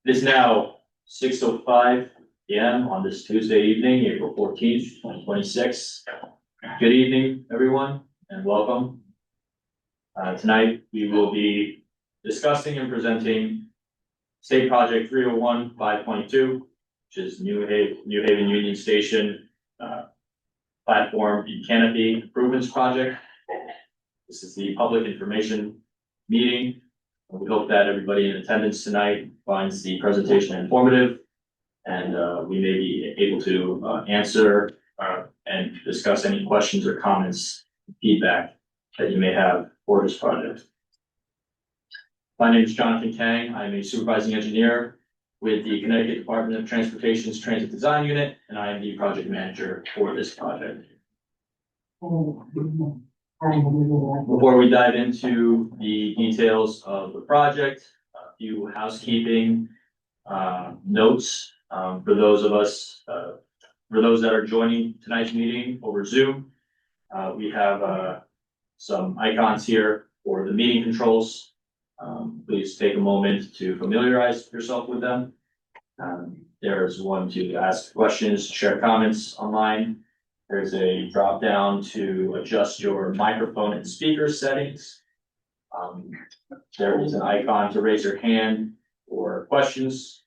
It is now 6:05 p.m. on this Tuesday evening, April 14th, 2026. Good evening, everyone, and welcome. Tonight, we will be discussing and presenting State Project 301 5.2, which is New Haven Union Station platform and canopy improvements project. This is the public information meeting. We hope that everybody in attendance tonight finds the presentation informative, and we may be able to answer and discuss any questions or comments, feedback that you may have for this project. My name is Jonathan Kang. I'm a supervising engineer with the Connecticut Department of Transportation's Transit Design Unit, and I am the project manager for this project. Before we dive into the details of the project, a few housekeeping notes for those that are joining tonight's meeting over Zoom. We have some icons here for the meeting controls. Please take a moment to familiarize yourself with them. There's one to ask questions, share comments online. There's a drop down to adjust your microphone and speaker settings. There is an icon to raise your hand for questions.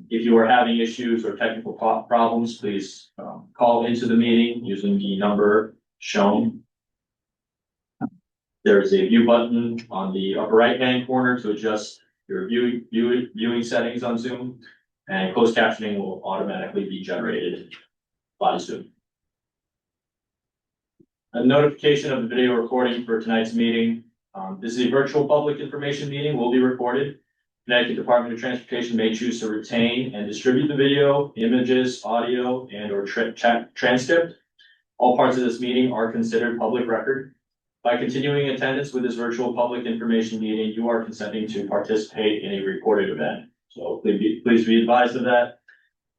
If you are having issues or technical problems, please call into the meeting using the number shown. There is a view button on the upper right-hand corner to adjust your viewing settings on Zoom, and closed captioning will automatically be generated by Zoom. A notification of the video recording for tonight's meeting. This is a virtual public information meeting, will be recorded. Connecticut Department of Transportation may choose to retain and distribute the video, images, audio, and or transcript. All parts of this meeting are considered public record. By continuing attendance with this virtual public information meeting, you are consenting to participate in a recorded event. So please be advised of that.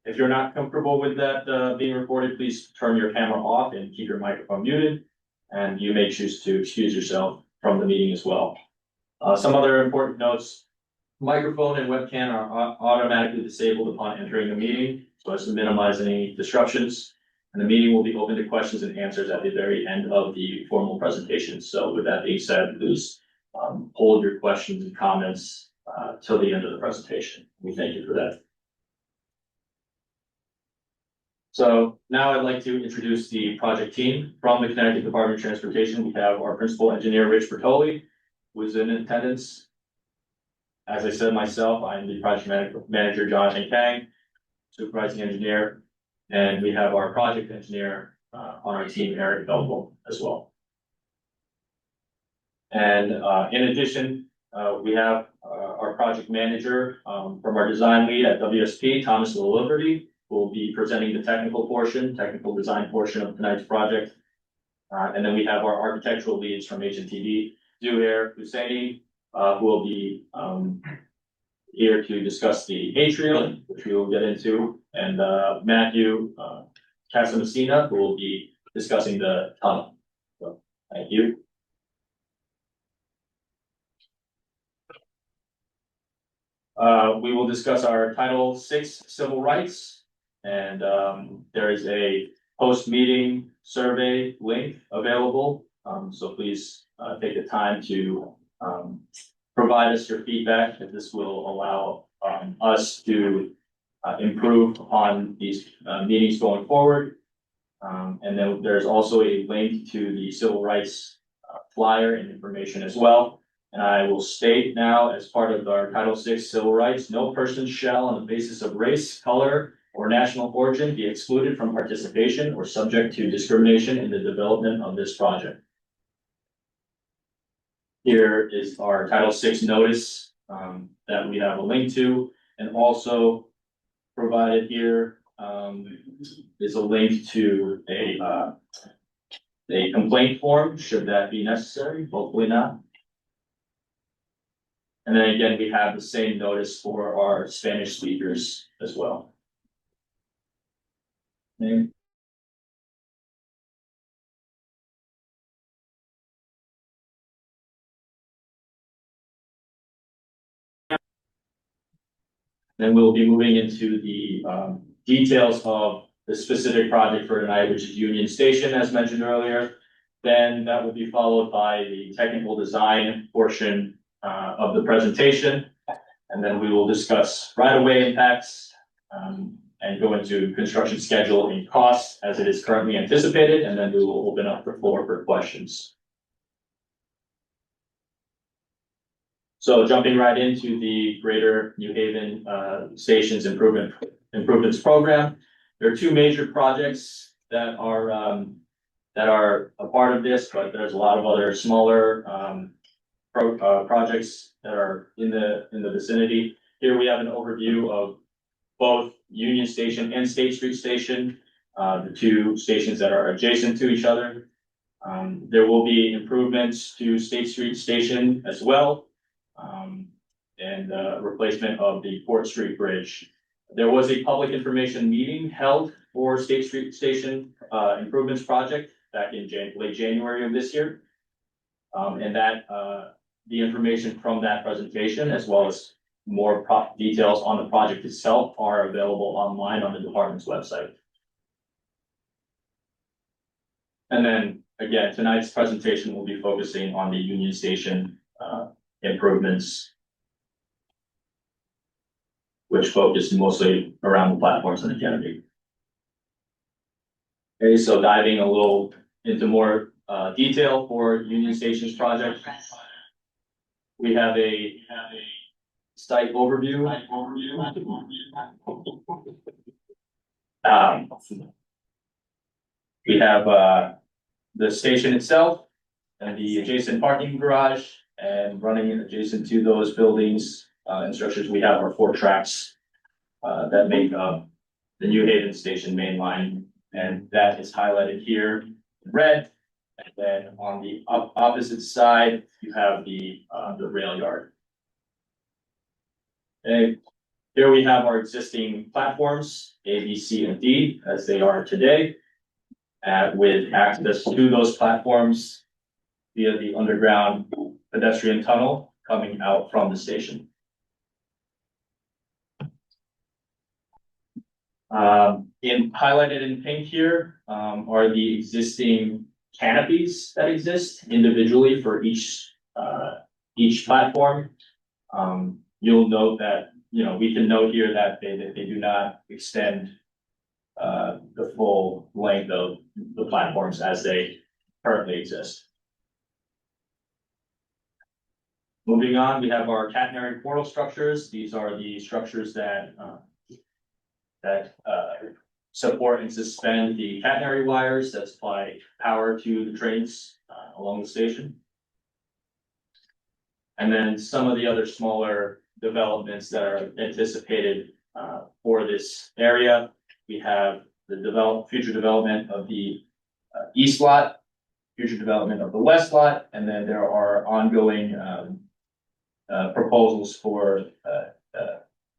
If you're not comfortable with that being recorded, please turn your camera off and keep your microphone muted. And you may choose to excuse yourself from the meeting as well. Some other important notes. Microphone and webcam are automatically disabled upon entering the meeting, so as to minimize any disruptions. And the meeting will be open to questions and answers at the very end of the formal presentation. So with that being said, please hold your questions and comments till the end of the presentation. We thank you for that. So now I'd like to introduce the project team from the Connecticut Department of Transportation. We have our principal engineer, Rich Bertoli, who is in attendance. As I said myself, I'm the project manager, Jonathan Kang, supervising engineer, and we have our project engineer on our team, Eric Belville, as well. And in addition, we have our project manager from our design lead at WSP, Thomas Liberty, who will be presenting the technical design portion of tonight's project. And then we have our architectural leads from HNTD, Zuhair Husseini, who will be here to discuss the atrium, which we will get into, and Matthew Casamasina, who will be discussing the tunnel. So, thank you. We will discuss our Title VI civil rights, and there is a post-meeting survey link available. So please take the time to provide us your feedback, and this will allow us to improve upon these meetings going forward. And then there's also a link to the civil rights flyer and information as well. And I will state now, as part of our Title VI civil rights, no person shall, on the basis of race, color, or national origin, be excluded from participation or subject to discrimination in the development of this project. Here is our Title VI notice that we have a link to, and also provided here is a link to a complaint form, should that be necessary, hopefully not. And then again, we have the same notice for our Spanish speakers as well. Okay. Then we'll be moving into the details of the specific project for tonight, which is Union Station, as mentioned earlier. Then that will be followed by the technical design portion of the presentation. And then we will discuss right-of-way impacts and go into construction schedule and costs as it is currently anticipated. And then we will open up the floor for questions. So jumping right into the Greater New Haven Stations Improvements Program, there are two major projects that are a part of this, but there's a lot of other smaller projects that are in the vicinity. Here we have an overview of both Union Station and State Street Station, the two stations that are adjacent to each other. There will be improvements to State Street Station as well. And replacement of the Port Street Bridge. There was a public information meeting held for State Street Station improvements project back in late January of this year. And that the information from that presentation, as well as more details on the project itself, are available online on the department's website. And then again, tonight's presentation will be focusing on the Union Station improvements, which focus mostly around the platforms and the canopy. Okay, so diving a little into more detail for Union Station's project, we have a site overview. We have the station itself and the adjacent parking garage, and running adjacent to those buildings and structures, we have our 4 tracks that make up the New Haven Station main line, and that is highlighted here in red. And then on the opposite side, you have the rail yard. And here we have our existing platforms, A, B, C, and D, as they are today, with access to those platforms via the underground pedestrian tunnel coming out from the station. Highlighted in pink here are the existing canopies that exist individually for each platform. You'll note that, we can note here that they do not extend the full length of the platforms as they currently exist. Moving on, we have our catenary portal structures. These are the structures that support and suspend the catenary wires that supply power to the trains along the station. And then some of the other smaller developments that are anticipated for this area. We have the future development of the east lot, future development of the west lot, and then there are ongoing proposals for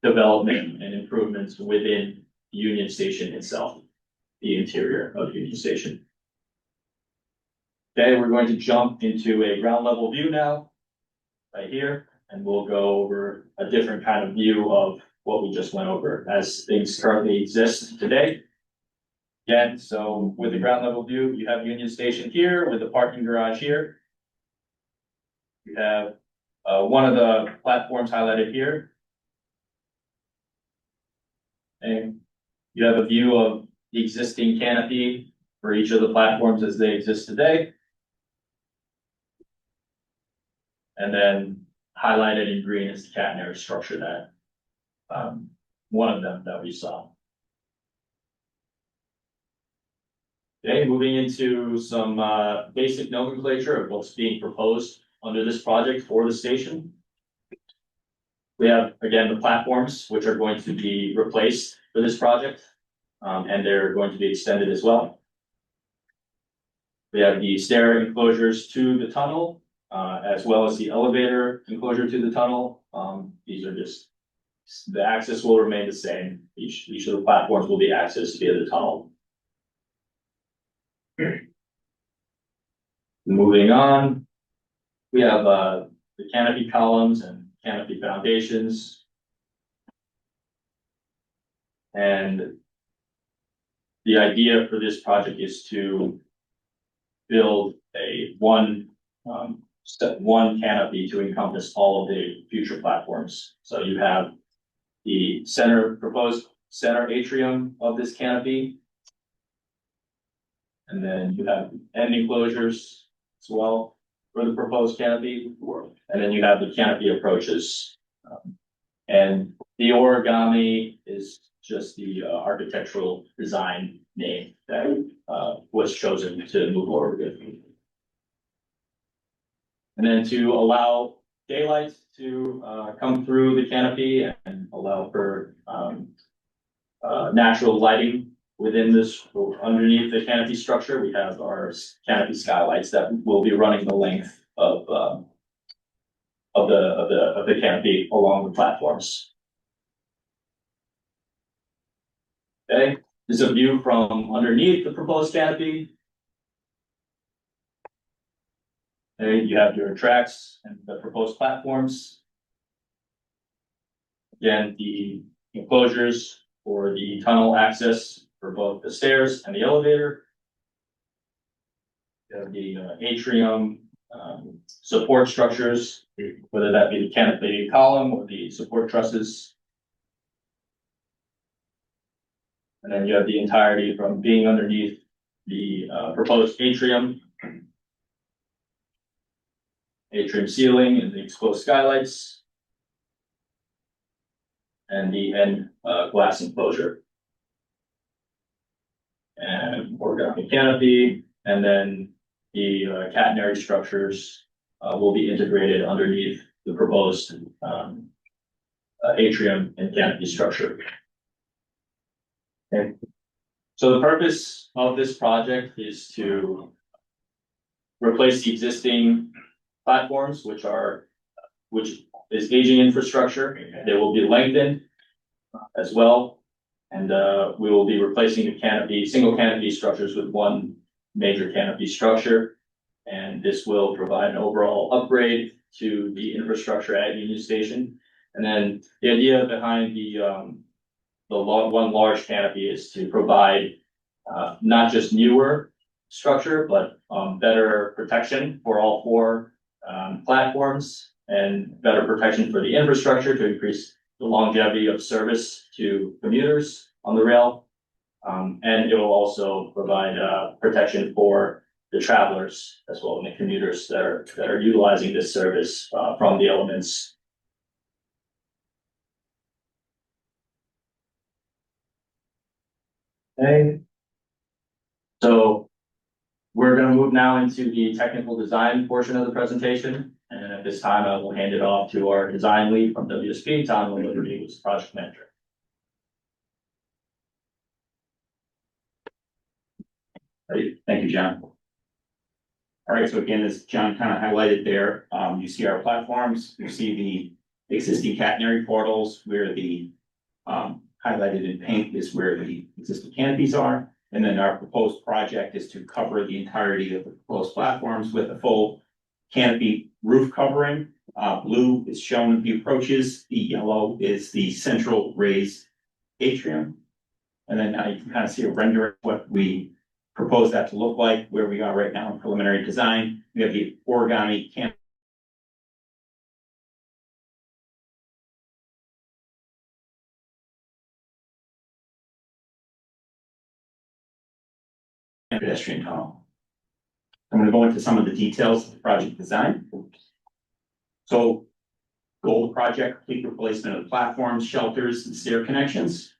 development and improvements within Union Station itself, the interior of Union Station. Okay, we're going to jump into a ground level view now, right here, and we'll go over a different kind of view of what we just went over as things currently exist today. Again, so with the ground level view, you have Union Station here with the parking garage here. You have one of the platforms highlighted here. And you have a view of the existing canopy for each of the platforms as they exist today. And then highlighted in green is the catenary structure that, one of them that we saw. Okay, moving into some basic nomenclature of what's being proposed under this project for the station. We have, again, the platforms, which are going to be replaced for this project, and they're going to be extended as well. We have the stair enclosures to the tunnel, as well as the elevator enclosure to the tunnel. These are just, the access will remain the same. Each of the platforms will be accessed via the tunnel. Moving on, we have the canopy columns and canopy foundations. And the idea for this project is to build a one canopy to encompass all of the future platforms. So you have the proposed center atrium of this canopy. And then you have end enclosures as well for the proposed canopy. And then you have the canopy approaches. And the origami is just the architectural design name that was chosen to move forward with. And then to allow daylight to come through the canopy and allow for natural lighting within this, underneath the canopy structure, we have our canopy skylights that will be running the length of the canopy along the platforms. Okay, this is a view from underneath the proposed canopy. There you have your tracks and the proposed platforms. Again, the enclosures for the tunnel access for both the stairs and the elevator. You have the atrium support structures, whether that be the canopy column or the support trusses. And then you have the entirety from being underneath the proposed atrium ceiling and the exposed skylights, and the end glass enclosure. And origami canopy, and then the catenary structures will be integrated underneath the proposed atrium and canopy structure. Okay. So the purpose of this project is to replace the existing platforms, which is aging infrastructure. They will be lengthened as well. And we will be replacing the single canopy structures with one major canopy structure. And this will provide an overall upgrade to the infrastructure at Union Station. And then the idea behind one large canopy is to provide not just newer structure, but better protection for all four platforms, and better protection for the infrastructure to increase the longevity of service to commuters on the rail. And it will also provide protection for the travelers as well, and the commuters that are utilizing this service from the elements. Okay. So we're going to move now into the technical design portion of the presentation. And at this time, I will hand it off to our design lead from WSP, Tom Liberty, who's the project manager. Great, thank you, John. All right, so again, as John kind of highlighted there, you see our platforms, you see the existing catenary portals where the highlighted in pink is where the existing canopies are. And then our proposed project is to cover the entirety of the proposed platforms with a full canopy roof covering. Blue is shown in the approaches. The yellow is the central raised atrium. And then now you can kind of see a render of what we propose that to look like, where we are right now in preliminary design. We have the origami canopy and pedestrian tunnel. I'm going to go into some of the details of the project design. So, goal of the project: complete replacement of the platforms, shelters, and stair connections.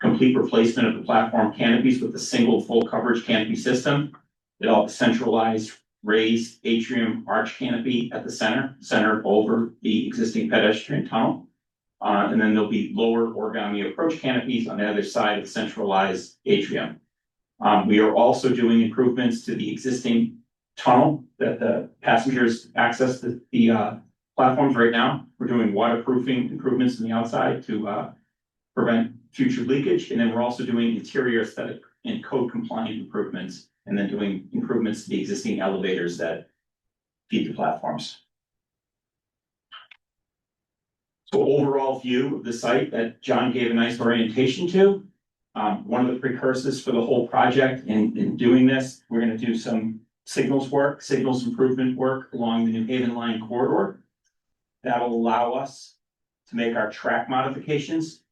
Complete replacement of the platform canopies with a single full coverage canopy system. It'll have a centralized raised atrium arch canopy at the center over the existing pedestrian tunnel. And then there'll be lower origami approach canopies on the other side of the centralized atrium. We are also doing improvements to the existing tunnel that the passengers access the platforms right now. We're doing waterproofing improvements on the outside to prevent future leakage. And then we're also doing interior aesthetic and code compliant improvements, and then doing improvements to the existing elevators that feed the platforms. So overall view of the site that John gave a nice orientation to. One of the precursors for the whole project in doing this, we're gonna do some signals improvement work along the New Haven line corridor. That'll allow us to make our track modifications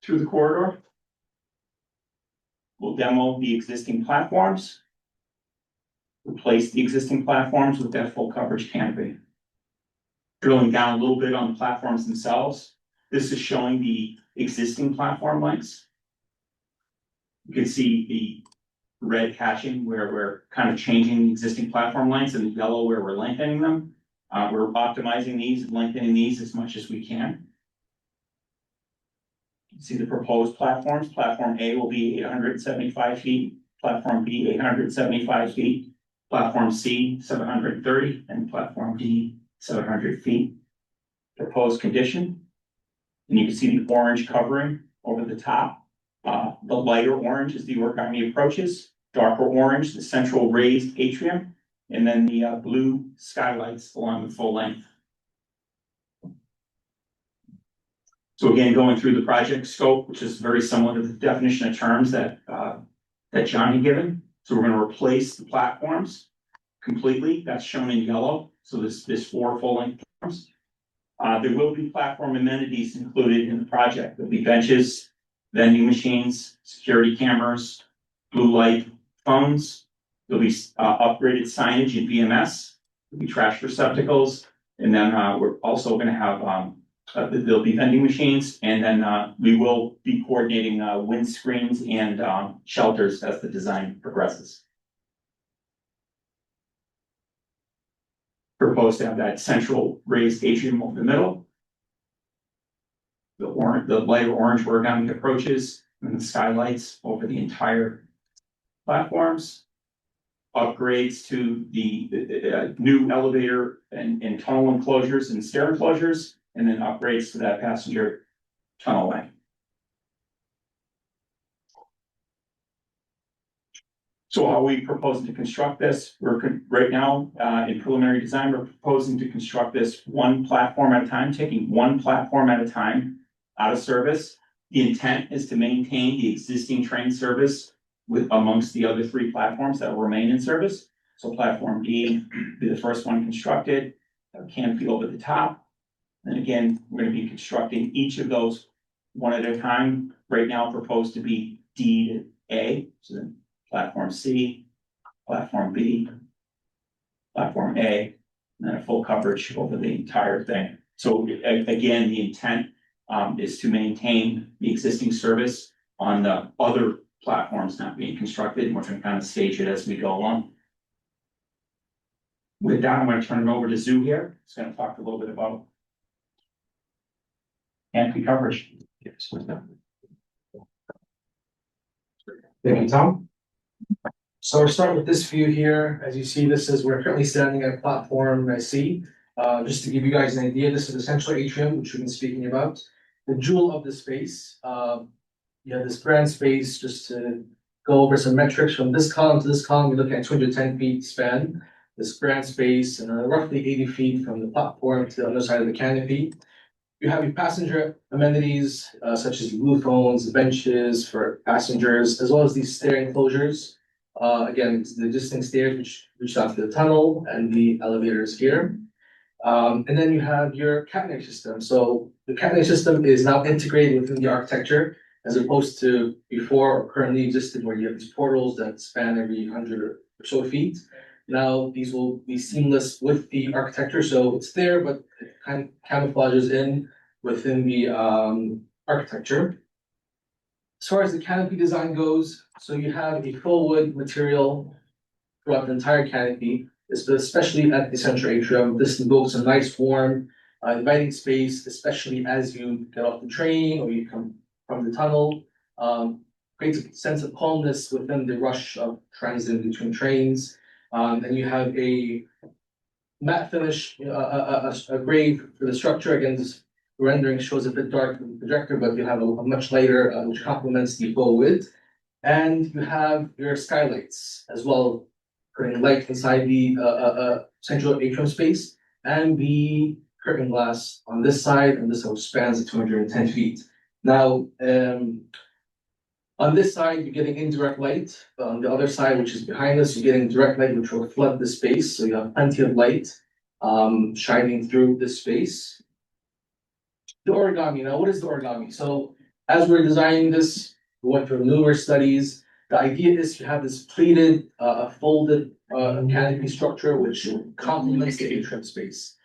through the corridor. We'll demo the existing platforms. Replace the existing platforms with that full coverage canopy. Drilling down a little bit on the platforms themselves. This is showing the existing platform lengths. You can see the red hatching where we're kind of changing the existing platform lengths, and the yellow where we're lengthening them. We're optimizing these and lengthening these as much as we can. You can see the proposed platforms. Platform A will be 875 feet, platform B 875 feet, platform C 730, and platform D 700 feet. Proposed condition. And you can see the orange covering over the top. The lighter orange is the origami approaches, darker orange, the central raised atrium, and then the blue skylights along the full length. So again, going through the project scope, which is very similar to the definition of terms that John had given. So we're going to replace the platforms completely. That's shown in yellow. So this 4 full length platforms. There will be platform amenities included in the project. There'll be benches, vending machines, security cameras, blue light phones. There'll be upgraded signage in VMS. There'll be trash receptacles, and then we're also going to have there'll be vending machines, and then we will be coordinating wind screens and shelters as the design progresses. Proposed to have that central raised atrium over the middle. The lighter orange origami approaches, and the skylights over the entire platforms. Upgrades to the new elevator and tunnel enclosures and stair enclosures, and then upgrades to that passenger tunnel lane. So are we proposing to construct this? We're right now in preliminary design, we're proposing to construct this one platform at a time, taking one platform at a time out of service. The intent is to maintain the existing train service with amongst the other 3 platforms that will remain in service. So platform B will be the first one constructed, canopy over the top. And again, we're going to be constructing each of those one at a time. Right now proposed to be D to A. So then platform C, platform B, platform A, and then a full coverage over the entire thing. So again, the intent is to maintain the existing service on the other platforms not being constructed, and we're going to kind of stage it as we go along. With that, I'm going to turn it over to Zoo here. He's going to talk a little bit about canopy coverage. Thank you, Tom. So we're starting with this view here. As you see, we're currently standing at platform C. Just to give you guys an idea, this is the central atrium, which we've been speaking about. The jewel of the space. You have this grand space. Just to go over some metrics from this column to this column, we're looking at 210 feet span. This grand space, and roughly 80 feet from the platform to the other side of the canopy. You have your passenger amenities, such as blue phones, benches for passengers, as well as these stair enclosures. Again, the existing stairs which reach out to the tunnel, and the elevators here. And then you have your catenary system. So the catenary system is now integrated within the architecture, as opposed to before or currently existed, where you have these portals that span every 100 or so feet. Now these will be seamless with the architecture, so it's there, but it kind of camouflages in within the architecture. As far as the canopy design goes, so you have a full wood material throughout the entire canopy, especially at the central atrium. This invokes a nice, warm, inviting space, especially as you get off the train or you come from the tunnel. Creates a sense of calmness within the rush of transit between trains. And you have a matte finish, a gray for the structure. Again, this rendering shows a bit dark in the projector, but you have a much lighter, which complements the full width. And you have your skylights as well, creating light inside the central atrium space, and the curtain glass on this side, and this house spans 210 feet. Now, on this side, you're getting indirect light, but on the other side, which is behind us, you're getting direct light, which will flood the space, so you have plenty of light shining through this space. The origami, now what is the origami? So as we're designing this, we went through numerous studies. The idea is to have this pleated, folded canopy structure which complements the atrium space.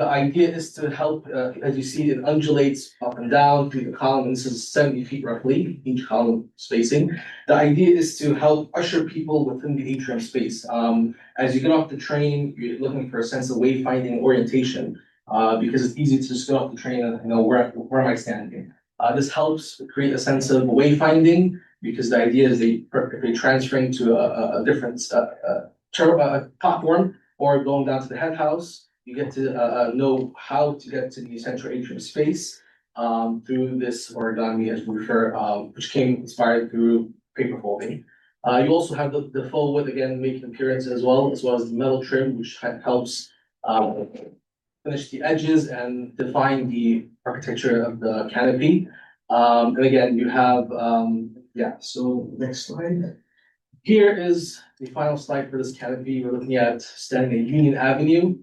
The idea is to help, as you see, it undulates up and down through the column, and this is 70 feet roughly, each column spacing. The idea is to help usher people within the atrium space. As you get off the train, you're looking for a sense of wayfinding and orientation, because it's easy to just get off the train and, where am I standing? This helps create a sense of wayfinding, because the idea is if they transfer into a different platform or going down to the head house, you get to know how to get to the central atrium space through this origami, as we refer, which came inspired through paper folding. You also have the faux wood again making appearance as well as the metal trim, which helps finish the edges and define the architecture of the canopy. And again, you have so next slide. Here is the final slide for this canopy. We're looking at standing at Union Avenue.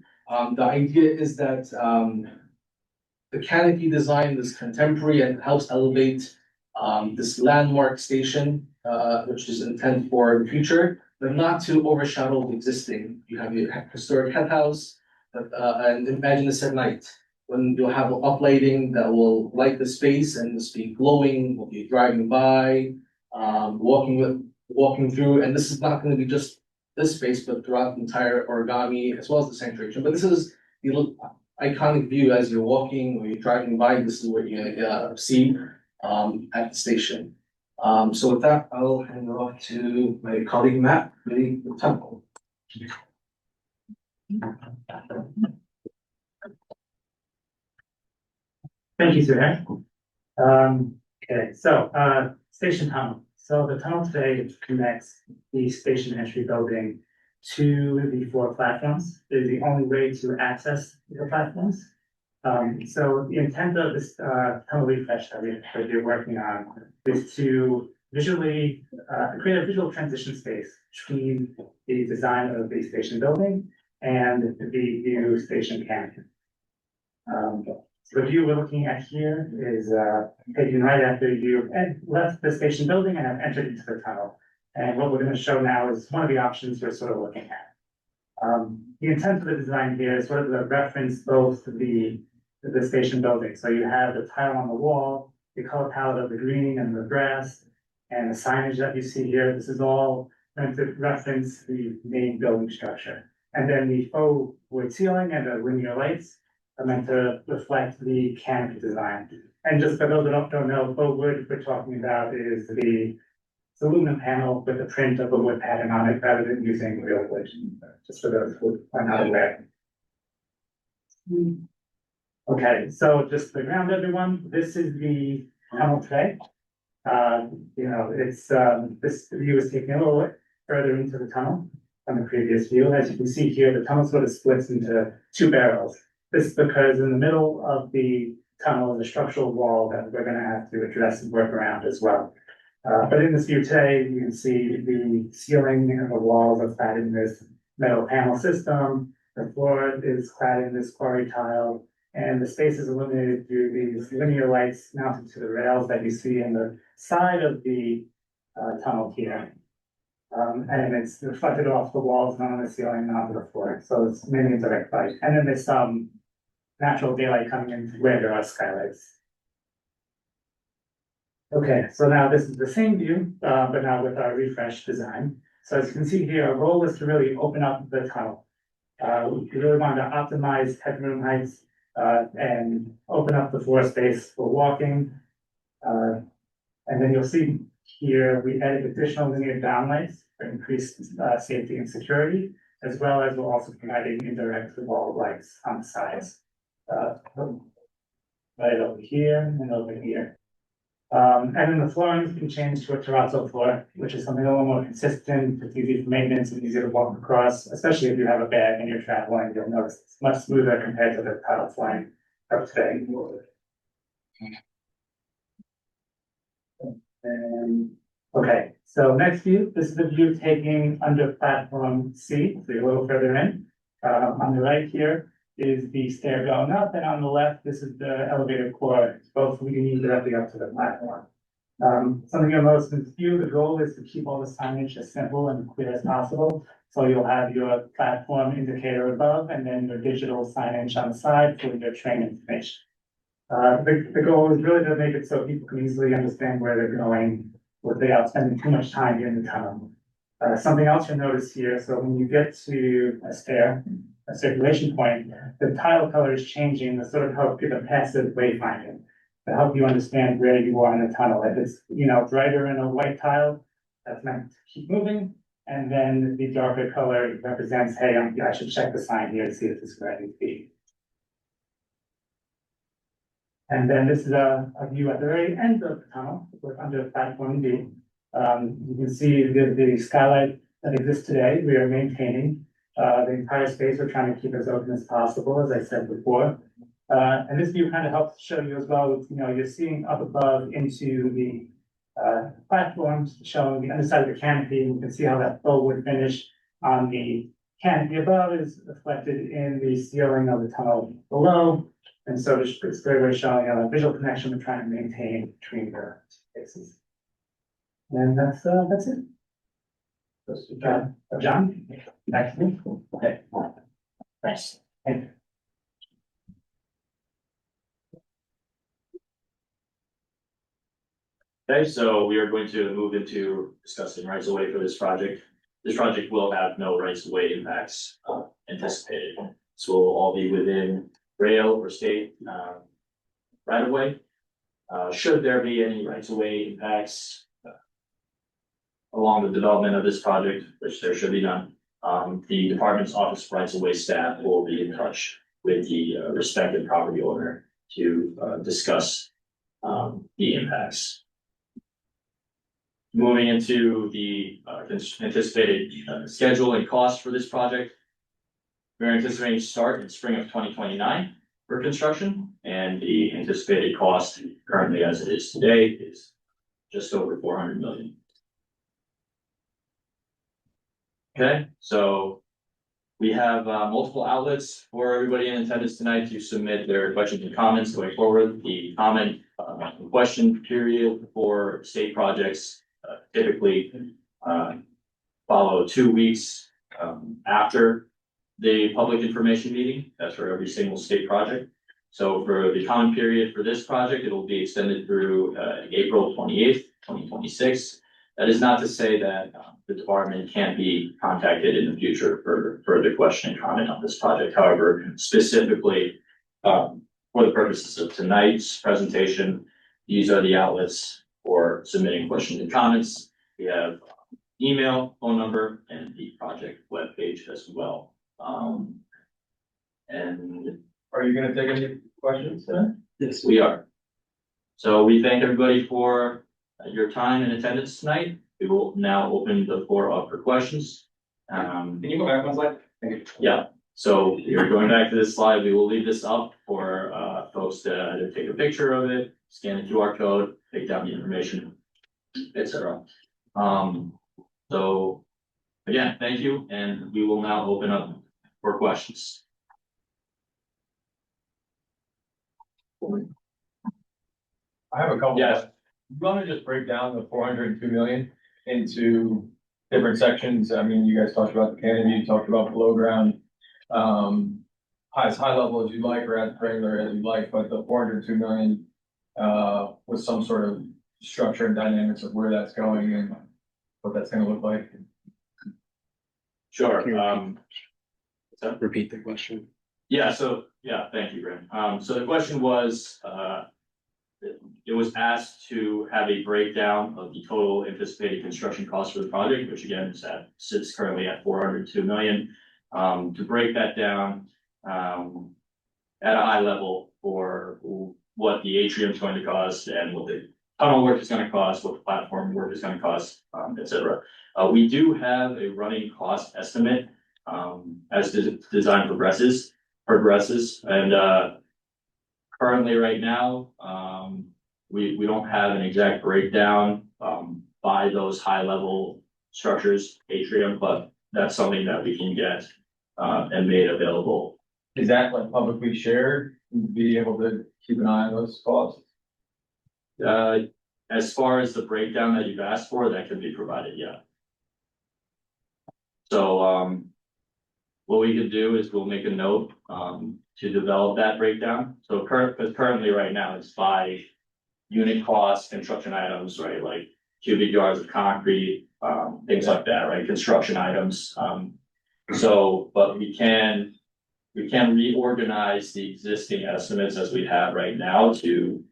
The idea is that the canopy design is contemporary and helps elevate this landmark station, which is intended for the future, but not to overshadow the existing. You have your historic head house, and imagine this at night when you'll have uplighting that will light the space and this be glowing, will be driving by, walking through, and this is not going to be just this space, but throughout the entire origami as well as the sanctuary. But this is the iconic view as you're walking or you're driving by. This is what you see at the station. So with that, I'll hand it off to my colleague Matt, the temple. Thank you, Sir. Okay, so station tunnel. So the tunnel today connects the station entry building to the 4 platforms. It is the only way to access the platforms. So the intent of this tunnel refresh that we're working on is to visually create a visual transition space between the design of the station building and the new station canopy. So the view we're looking at here is taken right after you left the station building and have entered into the tunnel. And what we're going to show now is one of the options we're sort of looking at. The intent of the design here is sort of to reference both the station building. So you have the tile on the wall, the color palette of the green and the grass, and the signage that you see here. This is all meant to reference the main building structure. And then the faux wood ceiling and the linear lights are meant to reflect the canopy design. And just for those that don't know, faux wood we're talking about is the aluminum panel with the print of a wood pattern on it rather than using real wood, just for those who are not aware. Okay, so just to ground everyone, this is the tunnel today. It's this view is taken a little bit further into the tunnel from the previous view. As you can see here, the tunnel sort of splits into 2 barrels. This is because in the middle of the tunnel is a structural wall that we're going to have to address and work around as well. But in this view today, you can see the ceiling and the walls are clad in this metal panel system. The floor is clad in this quarry tile, and the space is illuminated through these linear lights mounted to the rails that you see in the side of the tunnel here. And it's reflected off the walls, not on the ceiling, not on the floor. So it's mainly direct light. And then there's some natural daylight coming in where there are skylights. Okay, so now this is the same view, but now with our refresh design. So as you can see here, our goal is to really open up the tunnel. We really wanted to optimize headroom heights and open up the floor space for walking. And then you'll see here, we added additional linear downlights for increased safety and security, as well as we're also providing indirect wall lights on the sides. Right over here and over here. And then the flooring can change to a terrazzo floor, which is something a little more consistent, it's easy for maintenance and easy to walk across, especially if you have a bag and you're traveling, you'll notice it's much smoother compared to the tile flooring of today. And, okay, so next view, this is the view taking under platform C, so you're a little further in. On the right here is the stair going up, and on the left, this is the elevator core, both leading directly up to the platform. Something you'll notice in this view, the goal is to keep all the signage as simple and clear as possible. So you'll have your platform indicator above, and then your digital signage on the side for your train information. The goal is really to make it so people can easily understand where they're going without spending too much time here in the tunnel. Something else you'll notice here, so when you get to a stair, a circulation point, the tile color is changing to sort of help give a passive wayfinding, to help you understand where you are in the tunnel. If it's, brighter in a white tile, that's meant to keep moving. And then the darker color represents, hey, I should check the sign here to see if this is where I need to be. And then this is a view at the very end of the tunnel, under platform D. You can see the skylight that exists today, we are maintaining. The entire space, we're trying to keep as open as possible, as I said before. And this view kind of helps show you as well, you're seeing up above into the platforms, showing the underside of the canopy. You can see how that full wood finish on the canopy above is reflected in the ceiling of the tunnel below. And so it's very showing a visual connection we're trying to maintain between the spaces. And that's it. John, back to you. Okay. Thanks. Thank you. Okay, so we are going to move into discussing rights of way for this project. This project will have no rights of way impacts anticipated. This will all be within rail or state right of way. Should there be any rights of way impacts along the development of this project, which there should be none, the department's office of rights of way staff will be in touch with the respective property owner to discuss the impacts. Moving into the anticipated schedule and cost for this project. We're anticipating to start in spring of 2029 for construction, and the anticipated cost currently as it is today is just over 400 million. Okay, so we have multiple outlets for everybody in attendance tonight to submit their questions and comments going forward. The comment question period for state projects typically follow 2 weeks after the public information meeting. That's for every single state project. So for the comment period for this project, it will be extended through April 28th, 2026. That is not to say that the department can't be contacted in the future for further question and comment on this project. However, specifically for the purposes of tonight's presentation, these are the outlets for submitting questions and comments. We have email, phone number, and the project webpage as well. And Are you gonna take any questions then? yes, we are. So we thank everybody for your time and attendance tonight. We will now open the floor up for questions. Can you go back one slide? Thank you. Yeah, so you're going back to this slide. We will leave this up for folks to either take a picture of it, scan the QR code, take down the information, etc. So again, thank you, and we will now open up for questions. I have a couple. Yes. You wanna just break down the 402 million into different sections? I mean, you guys talked about the canopy, you talked about below ground. As high level as you like, or as granular as you like, but the 402 million, with some sort of structure and dynamics of where that's going and what that's gonna look like. Sure. Repeat the question. Yeah, thank you, Brent. So the question was, it was asked to have a breakdown of the total anticipated construction cost for the project, which again sits currently at 402 million. To break that down at a high level for what the atrium is going to cost and what the tunnel work is gonna cost, what the platform work is gonna cost, et cetera. We do have a running cost estimate, as the design progresses, and, currently right now, we don't have an exact breakdown, by those high level structures, atrium, but that's something that we can get, and made available. Is that like publicly shared? Be able to keep an eye on those costs? As far as the breakdown that you've asked for, that can be provided, yeah. So, what we could do is we'll make a note, to develop that breakdown. So currently right now, it's by unit cost, construction items, right, like cubic yards of concrete, things like that, right, construction items. So, but we can reorganize the existing estimates as we have right now to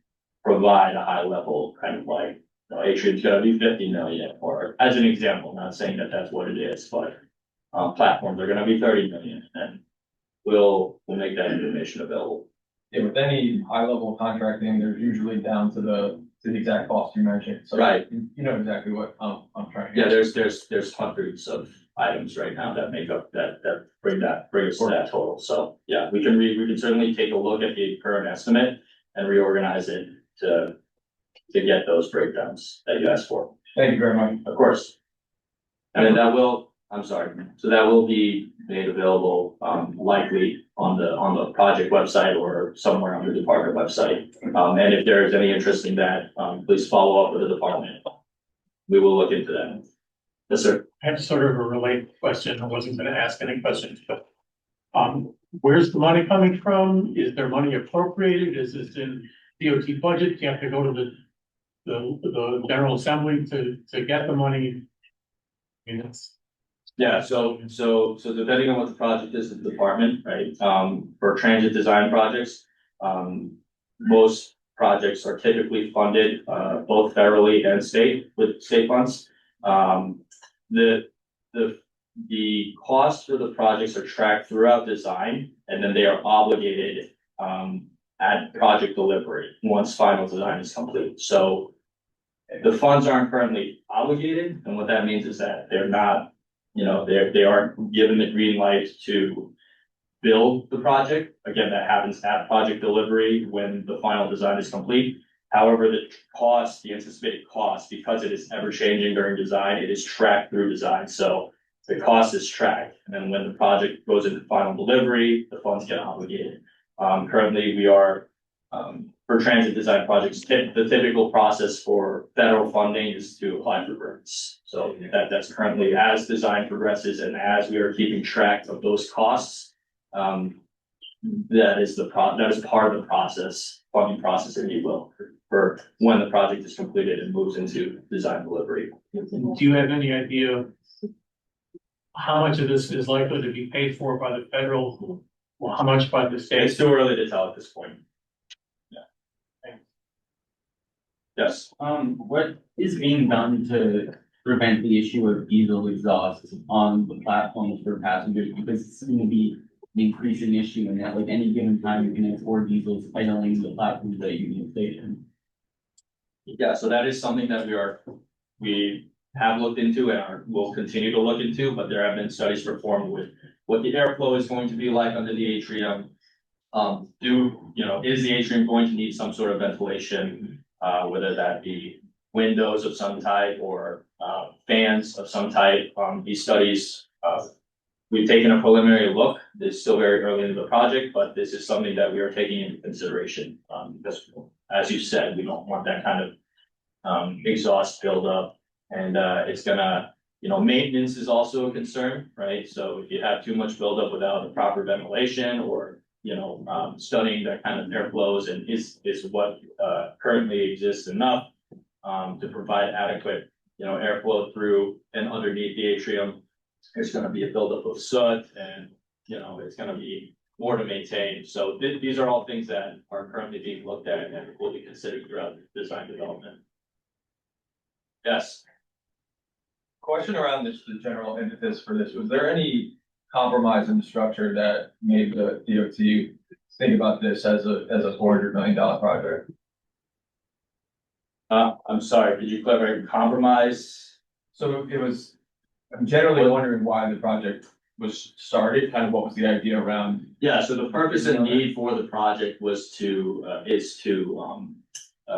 provide a high level kind of like, you know, atrium's gonna be 50 million, or as an example, not saying that that's what it is, but platforms are gonna be 30 million, and we'll make that information available. Yeah, with any high level contracting, there's usually down to the exact cost you mentioned. So Right. You know exactly what I'm trying to. Yeah, there's hundreds of items right now that make up that bring us to that total. So, yeah, we can certainly take a look at the current estimate and reorganize it to get those breakdowns that you asked for. Thank you very much. Of course. And then I'm sorry, so that will be made available, likely on the project website or somewhere on the department website. And if there is any interest in that, please follow up with the department. We will look into that. Yes, sir. I have sort of a related question. I wasn't gonna ask any questions, but. Where's the money coming from? Is there money appropriated? Is this in DOT budget? Do you have to go to the General Assembly to get the money? I mean, it's. Yeah, so depending on what the project is, the department, right, for transit design projects, most projects are typically funded, both federally and state, with state funds. The costs for the projects are tracked throughout design, and then they are obligated, at project delivery, once final design is complete. So the funds aren't currently obligated, and what that means is that they're not, you know, they aren't given the green light to build the project. Again, that happens at project delivery when the final design is complete. However, the anticipated cost, because it is ever changing during design, it is tracked through design. So the cost is tracked, and then when the project goes into final delivery, the funds get obligated. Currently, we are, for transit design projects, the typical process for federal funding is to apply for grants. So that's currently, as design progresses and as we are keeping track of those costs, that is part of the process, funding process, if you will, for when the project is completed and moves into design delivery. Do you have any idea how much of this is likely to be paid for by the federal, or how much by the It's state? too early to tell at this point. Yes. What is being done to prevent the issue of diesel exhaust on the platforms for passengers? Because it's going to be an increasing issue, and at like any given time, you can have 4 diesels idling the platforms that Union Station. Yeah, so that is something that we have looked into and will continue to look into, but there have been studies performed with what the airflow is going to be like under the atrium. Is the atrium going to need some sort of ventilation, whether that be windows of some type or fans of some type? These studies, we've taken a preliminary look. It's still very early into the project, but this is something that we are taking into consideration. Because as you said, we don't want that kind of exhaust buildup, and it's gonna, maintenance is also a concern, right? So if you have too much buildup without the proper ventilation, or studying that kind of airflows, and is what currently exists enough to provide adequate airflow through and underneath the atrium. There's gonna be a buildup of soot, and it's gonna be more to maintain. So these are all things that are currently being looked at and will be considered throughout the design development. Yes. Question around the general impetus for this. Was there any compromise in the structure that made the DOT think about this as a $400 million project? I'm sorry, could you clarify compromise? So it was, I'm generally wondering why the project was started, kind of what was the idea around. Yeah, so the purpose and need for the project was is to,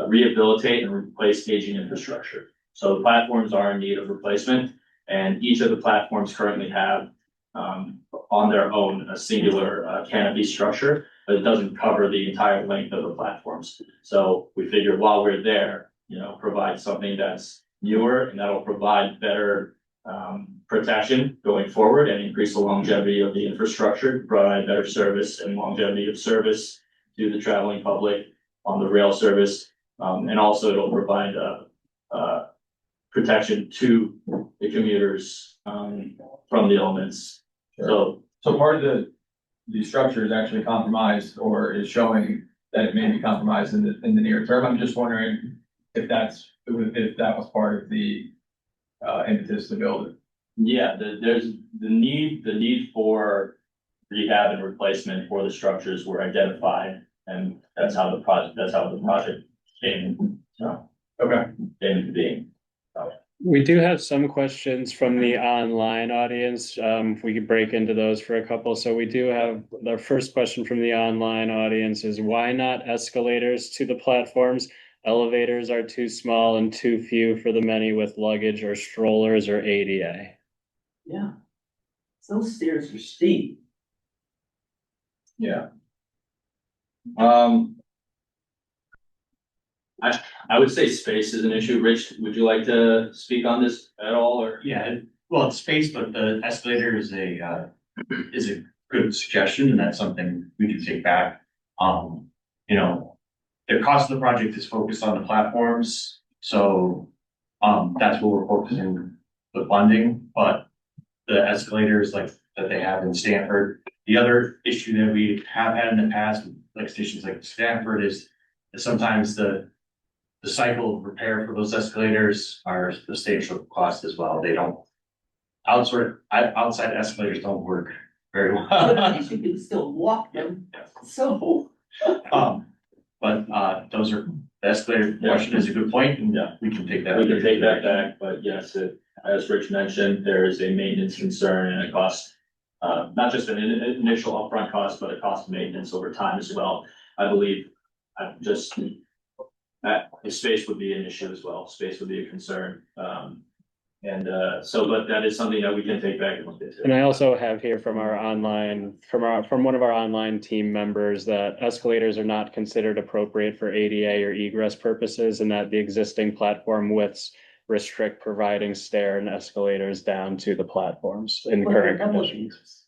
rehabilitate and replace aging infrastructure. So the platforms are in need of replacement, and each of the platforms currently have, on their own, a singular, canopy structure, but it doesn't cover the entire length of the platforms. So we figured while we're there, provide something that's newer and that'll provide better, protection going forward and increase the longevity of the infrastructure, provide better service and longevity of service to the traveling public on the rail service. And also it'll provide protection to the commuters from the elements. So So part of the structure is actually compromised or is showing that it may be compromised in the near term. I'm just wondering if that was part of the impetus to build it. yeah, there's the need for rehab and replacement for the structures were identified, and that's how the project came, Okay. came into being. We do have some questions from the online audience. If we could break into those for a couple. So we do have, the first question from the online audience is, why not escalators to the platforms? Elevators are too small and too few for the many with luggage or strollers or ADA. Yeah. Those stairs are steep. Yeah. I would say space is an issue. Rich, would you like to speak on this at all, or? Yeah, well, it's space, but the escalator is a good suggestion, and that's something we can take back. You know, the cost of the project is focused on the platforms, so that's where we're focusing the funding, but the escalators like that they have in Stanford. The other issue that we have had in the past, like stations like Stanford, is sometimes the cycle of repair for those escalators are the substantial cost as well. They don't outside escalators don't work very But at well. least you can still walk them. So, But those are, the escalator question is a good point, and Yeah. we can take that. We can take that back, but yes, as Rich mentioned, there is a maintenance concern and a cost. Not just an initial upfront cost, but a cost of maintenance over time as well. I believe, that the space would be an issue as well. Space would be a concern. But that is something that we can take back and look into. And I also have here from from one of our online team members that escalators are not considered appropriate for ADA or egress purposes, and that the existing platform widths restrict providing stair and escalators down to the platforms in but current they're conditions.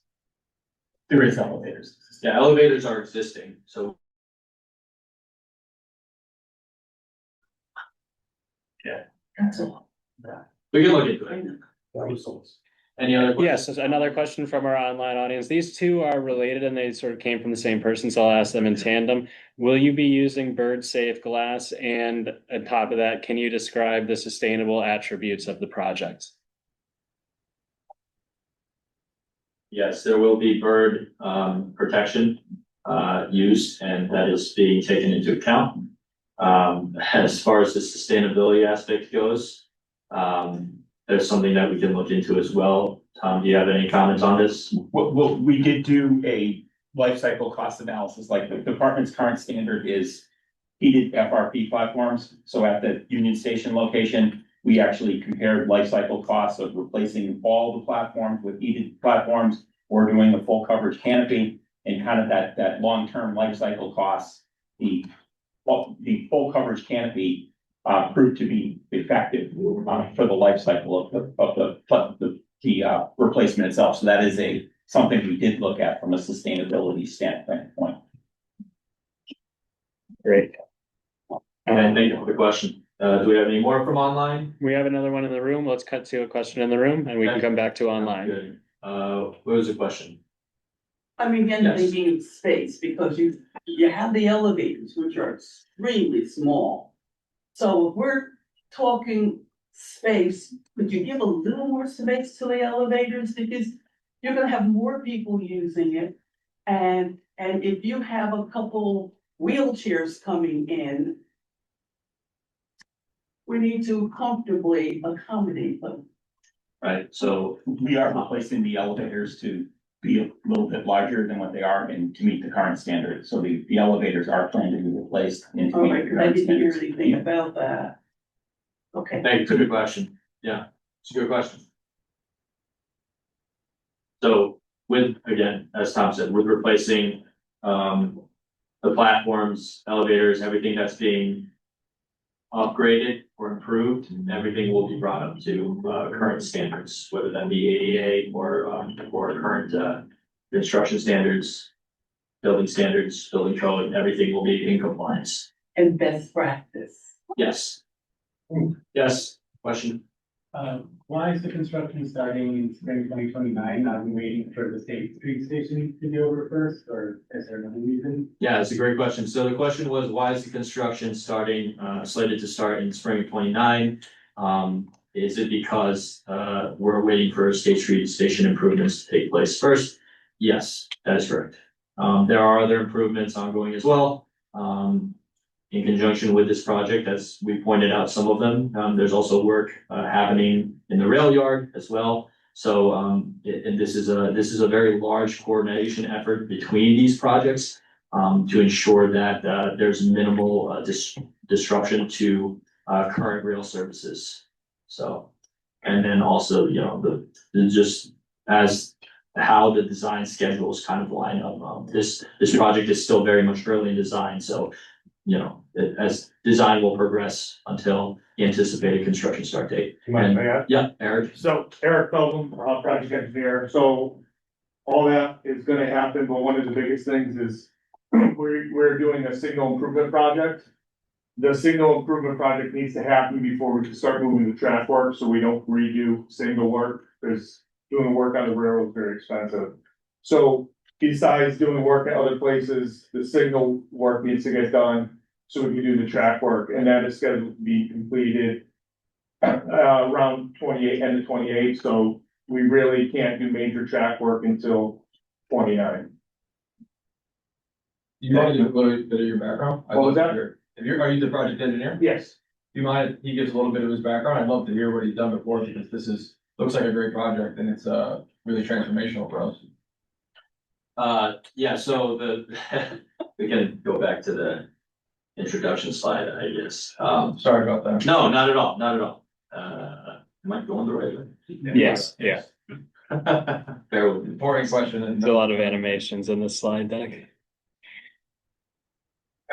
There is elevators. Yeah, elevators are existing, so. that's all. We can look into it. Any other questions? Yes, another question from our online audience. These two are related and they sort of came from the same person, so I'll ask them in tandem. Will you be using bird safe glass? And on top of that, can you describe the sustainable attributes of the project? Yes, there will be bird protection used, and that is being taken into account. As far as the sustainability aspect goes, there's something that we can look into as well. Tom, do you have any comments on this? Well, we did do a life cycle cost analysis, like the department's current standard is heated FRP platforms. So at the Union Station location, we actually compared life cycle costs of replacing all the platforms with heated platforms or doing a full coverage canopy, and kind of that long-term life cycle costs. The full coverage canopy proved to be effective for the life cycle of the replacement itself. So that is something we did look at from a sustainability standpoint. Great. And thank you for the question. Do we have any more from online? We have another one in the room. Let's cut to a question in the room and we can come back to online. Good. What was the question? I mean, again, Yes. thinking of space, because you have the elevators, which are extremely small. So if we're talking space, could you give a little more space to the elevators? Because you're gonna have more people using it. And if you have a couple wheelchairs coming in, we need to comfortably accommodate them. Right, so We are replacing the elevators to be a little bit larger than what they are and to meet the current standards. So the elevators are planned to be replaced and to All meet right, the 'cause I current didn't hear standards. anything about that. Okay, thank you, it's a good question. Yeah, it's a good question. So with, again, as Tom said, with replacing, the platforms, elevators, everything that's being upgraded or improved, everything will be brought up to, current standards, whether that be ADA or current, construction standards, building standards, building code, everything will be in compliance. and best practice. Yes. Yes, question? Why is the construction starting in spring 2029? Are we waiting for the state street station to be over first, or is there another reason? Yeah, it's a great question. So the question was, why is the construction starting, slated to start in spring of 29? Is it because, we're waiting for State Street Station improvements to take place first? Yes, that is correct. There are other improvements ongoing as well. In conjunction with this project, as we pointed out some of them, there's also work, happening in the rail yard as well. So, and this is a very large coordination effort between these projects, to ensure that, there's minimal, disruption to, current rail services. So, and then also, you know, the just as how the design schedules kind of line up. This project is still very much early in design, so, you know, as design will progress until the anticipated construction start date. You mind if I And- add? Yeah, Eric. So Eric Feldman, project engineer, so all that is gonna happen, but one of the biggest things is we're doing a signal improvement project. The signal improvement project needs to happen before we can start moving the track work, so we don't redo signal work, because doing work on the railroad is very expensive. So besides doing work at other places, the signal work needs to get done, so we can do the track work, and that is scheduled to be completed around 28, end of 28, so we really can't do major track work until 29. You mind a little bit of your background? I'd What was love to that? hear. Are you the project engineer? Yes. Do you mind if he gives a little bit of his background? I'd love to hear what he's done before, because looks like a great project and it's, really transformational for us. Yeah, so we can go back to the introduction slide, I guess. Sorry about that. No, not at all, not at all. Am I going the right way? Yes, yeah. Bear with me. Boring question. And There's a lot of animations in the slide deck.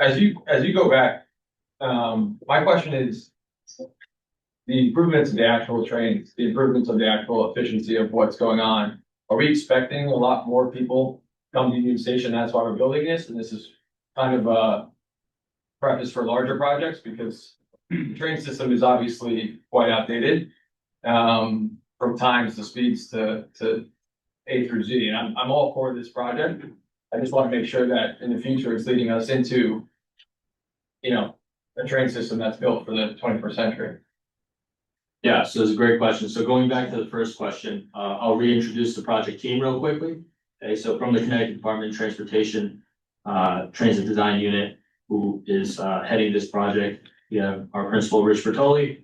as you go back, my question is the improvements of the actual trains, the improvements of the actual efficiency of what's going on. Are we expecting a lot more people come to Union Station? That's why we're building this, and this is kind of a preface for larger projects, because the train system is obviously quite outdated. From times to speeds to A through Z, and I'm all for this project. I just want to make sure that in the future it's leading us into, you know, a train system that's built for the 21st century. Yeah, so it's a great question. So going back to the first question, I'll reintroduce the project team real quickly. Okay, so from the Connecticut Department of Transportation, Transit Design Unit, who is heading this project, we have our principal, Rich Bertoli,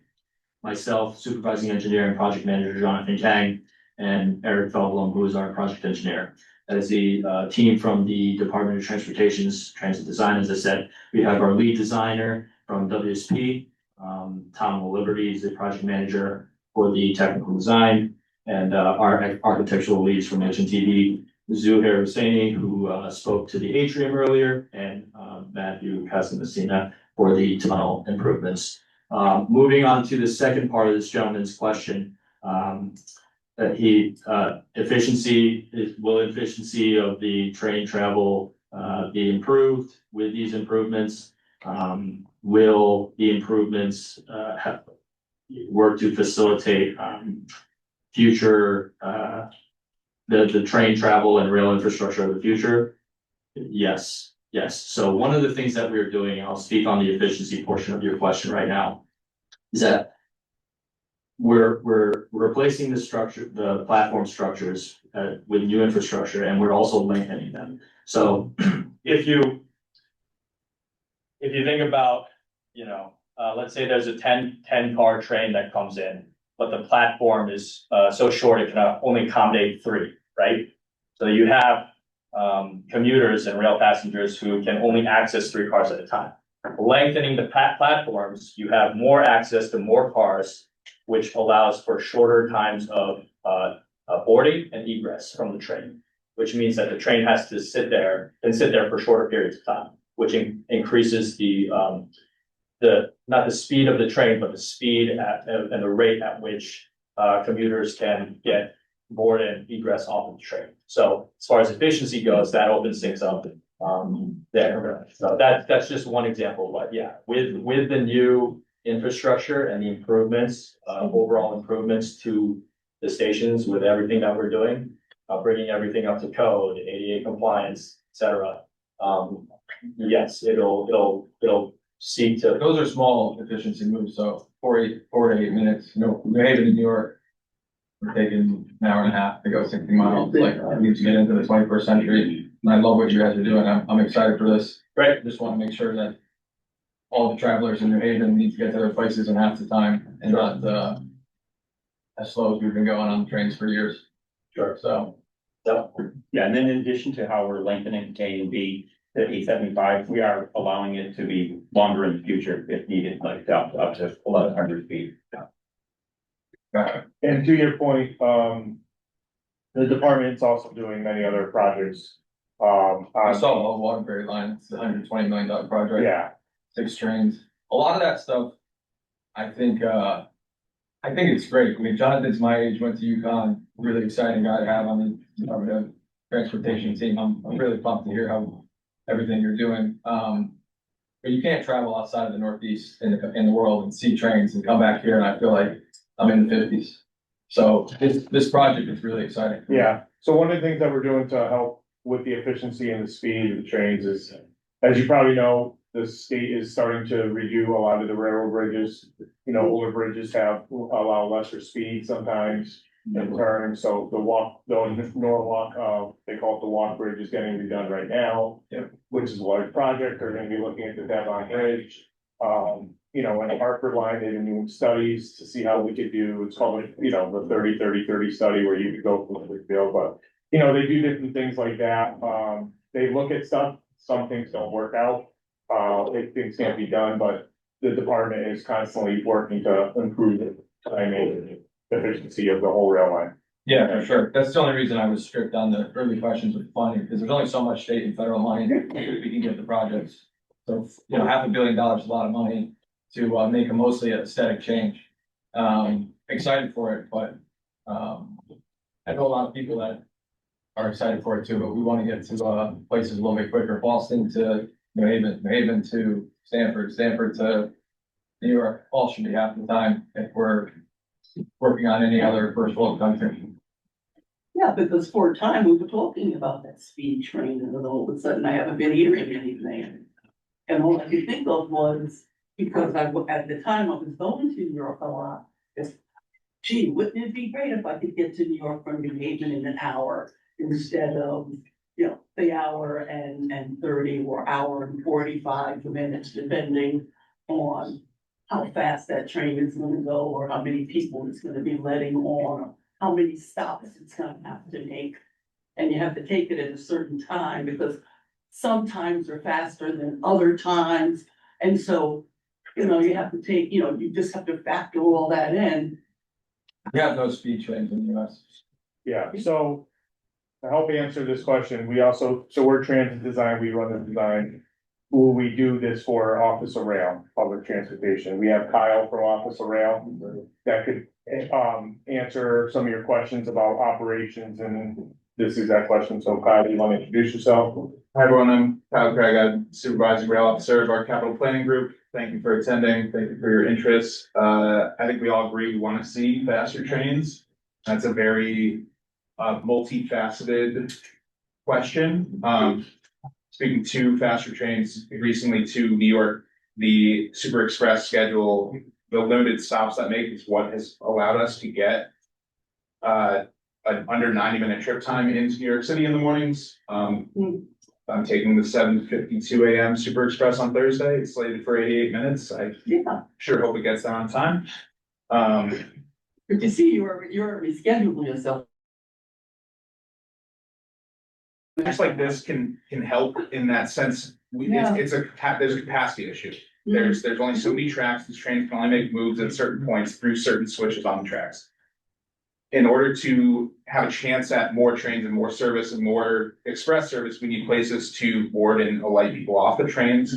myself, supervising engineer and project manager, Jonathan Kang, and Eric Feldblum, who is our project engineer. As the team from the Department of Transportation's Transit Design, as I said, we have our lead designer from WSP, Tom Liberty is the project manager for the technical design, and our architectural leads from HNTD, Zuhair Husseini, who spoke to the atrium earlier, and Matthew Casamessina for the tunnel improvements. Moving on to the second part of this gentleman's question, that will efficiency of the train travel be improved with these improvements? Will the improvements work to facilitate future the train travel and rail infrastructure of the future? Yes. So one of the things that we're doing, I'll speak on the efficiency portion of your question right now, is that we're replacing the platform structures with new infrastructure, and we're also lengthening them. So if you think about, you know, let's say there's a 10 car train that comes in, but the platform is, so short, it can only accommodate 3, right? So you have, commuters and rail passengers who can only access 3 cars at a time. Lengthening the platforms, you have more access to more cars, which allows for shorter times of, boarding and egress from the train, which means that the train has to sit there for shorter periods of time, which increases not the speed of the train, but the speed and the rate at which commuters can get board and egress off of the train. So as far as efficiency goes, that opens things up there. So that's just one example, but yeah, with the new infrastructure and the improvements, overall improvements to the stations with everything that we're doing, bringing everything up to code, ADA compliance, et cetera. Yes, it'll seek to. Those are small efficiency moves, so 4 to 8 minutes, New Haven to New York. We're taking an hour and a half to go 60 miles, like, I need to get into the 21st century. And I love what you guys are doing. I'm excited for this. Right. Just want to make sure that all the travelers in New Haven need to get to their places in half the time and not, as slow as we've been going on the trains for years. Sure. So. Yeah, and then in addition to how we're lengthening A and B to 875, we are allowing it to be longer in the future if needed, like up to 1,100 feet. And to your point, the department's also doing many other projects. I saw the Waterbury line, it's a $120 million project. Yeah, 6 trains. A lot of that stuff, I think it's great. I mean, Jonathan's my age, went to UConn, really exciting guy to have on the Department of Transportation team. I'm really pumped to hear how everything you're doing. But you can't travel outside of the Northeast in the world and see trains and come back here, and I feel like I'm in the 50s. So this project is really exciting. yeah. So one of the things that we're doing to help with the efficiency and the speed of the trains is, as you probably know, the state is starting to redo a lot of the railroad bridges. You know, older bridges allow lesser speed sometimes in turn, so the Norwalk, they call it the Walk Bridge, is getting redone right now. Yeah. Which is a large project. They're gonna be looking at the Devon Bridge. You know, and the Hartford line, they've been doing studies to see how we could do, it's called, you know, the 30-30-30 study where you could go from the field, but, you know, they do different things like that. They look at stuff, some things don't work out. Things can't be done, but the department is constantly working to improve the timing, efficiency of the whole rail line. Yeah, for sure. That's the only reason I was strict on the early questions with funding, because there's only so much state and federal money we can give the projects. So, you know, $500 million is a lot of money to make a mostly aesthetic change. Excited for it, but I know a lot of people that are excited for it too, but we want to get to places a little bit quicker. Boston to New Haven to Stanford to New York, all should be half the time if we're working on any other first world country. Yeah, because for a time we were talking about that speed train, and then all of a sudden I haven't been hearing anything. And all I could think of was, because at the time I was going to New York a lot, is, gee, wouldn't it be great if I could get to New York from New Haven in an hour instead of, you know, the hour and 30 or hour and 45 minutes, depending on how fast that train is gonna go, or how many people it's gonna be letting on, or how many stops it's gonna have to make. And you have to take it at a certain time, because sometimes they're faster than other times. And so, you know, you have to take, you know, you just have to factor all that in. We have no speed trains in the US. Yeah, so to help answer this question, we're transit design, we run the design. Will we do this for Office of Rail, public transportation? We have Kyle from Office of Rail that could answer some of your questions about operations and this exact question. So Kyle, do you want to introduce yourself? Hi, everyone. I'm Kyle Craig. I'm Supervising Rail Officer of our Capital Planning Group. Thank you for attending. Thank you for your interest. I think we all agree we want to see faster trains. That's a very multifaceted question. Speaking to faster trains, recently to New York, the Super Express schedule, the limited stops that make is what has allowed us to get an under 90-minute trip time into New York City in the mornings. I'm taking the 7:52 a.m. Super Express on Thursday. It's slated for 88 minutes. I Yeah, sure hope it gets there on time. good to see you're already scheduled yourself. Just like this can help in that sense. There's a capacity issue. There's only so many tracks. These trains can only make moves at certain points through certain switches on the tracks. In order to have a chance at more trains and more service and more express service, we need places to board and alight people off the trains.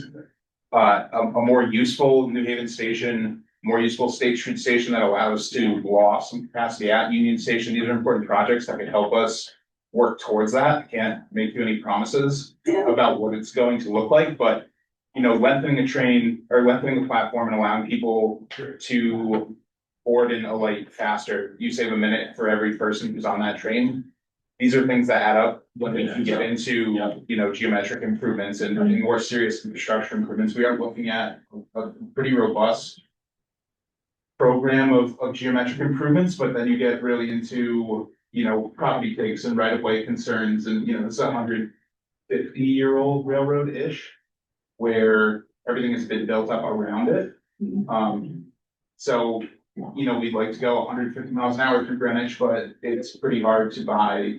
A more useful New Haven station, more useful State Street station that allows us to blow off some capacity at Union Station. These are important projects that can help us work towards that. I can't make you any promises about what it's going to look like, but lengthening a train or lengthening the platform and allowing people to board and alight faster. You save a minute for every person who's on that train. These are things that add up when we can get into, geometric improvements and more serious infrastructure improvements. We are looking at a pretty robust program of geometric improvements, but then you get really into, property takes and right-of-way concerns and, it's 150-year-old railroad-ish where everything has been built up around it. So we'd like to go 150 miles an hour through Greenwich, but it's pretty hard to buy,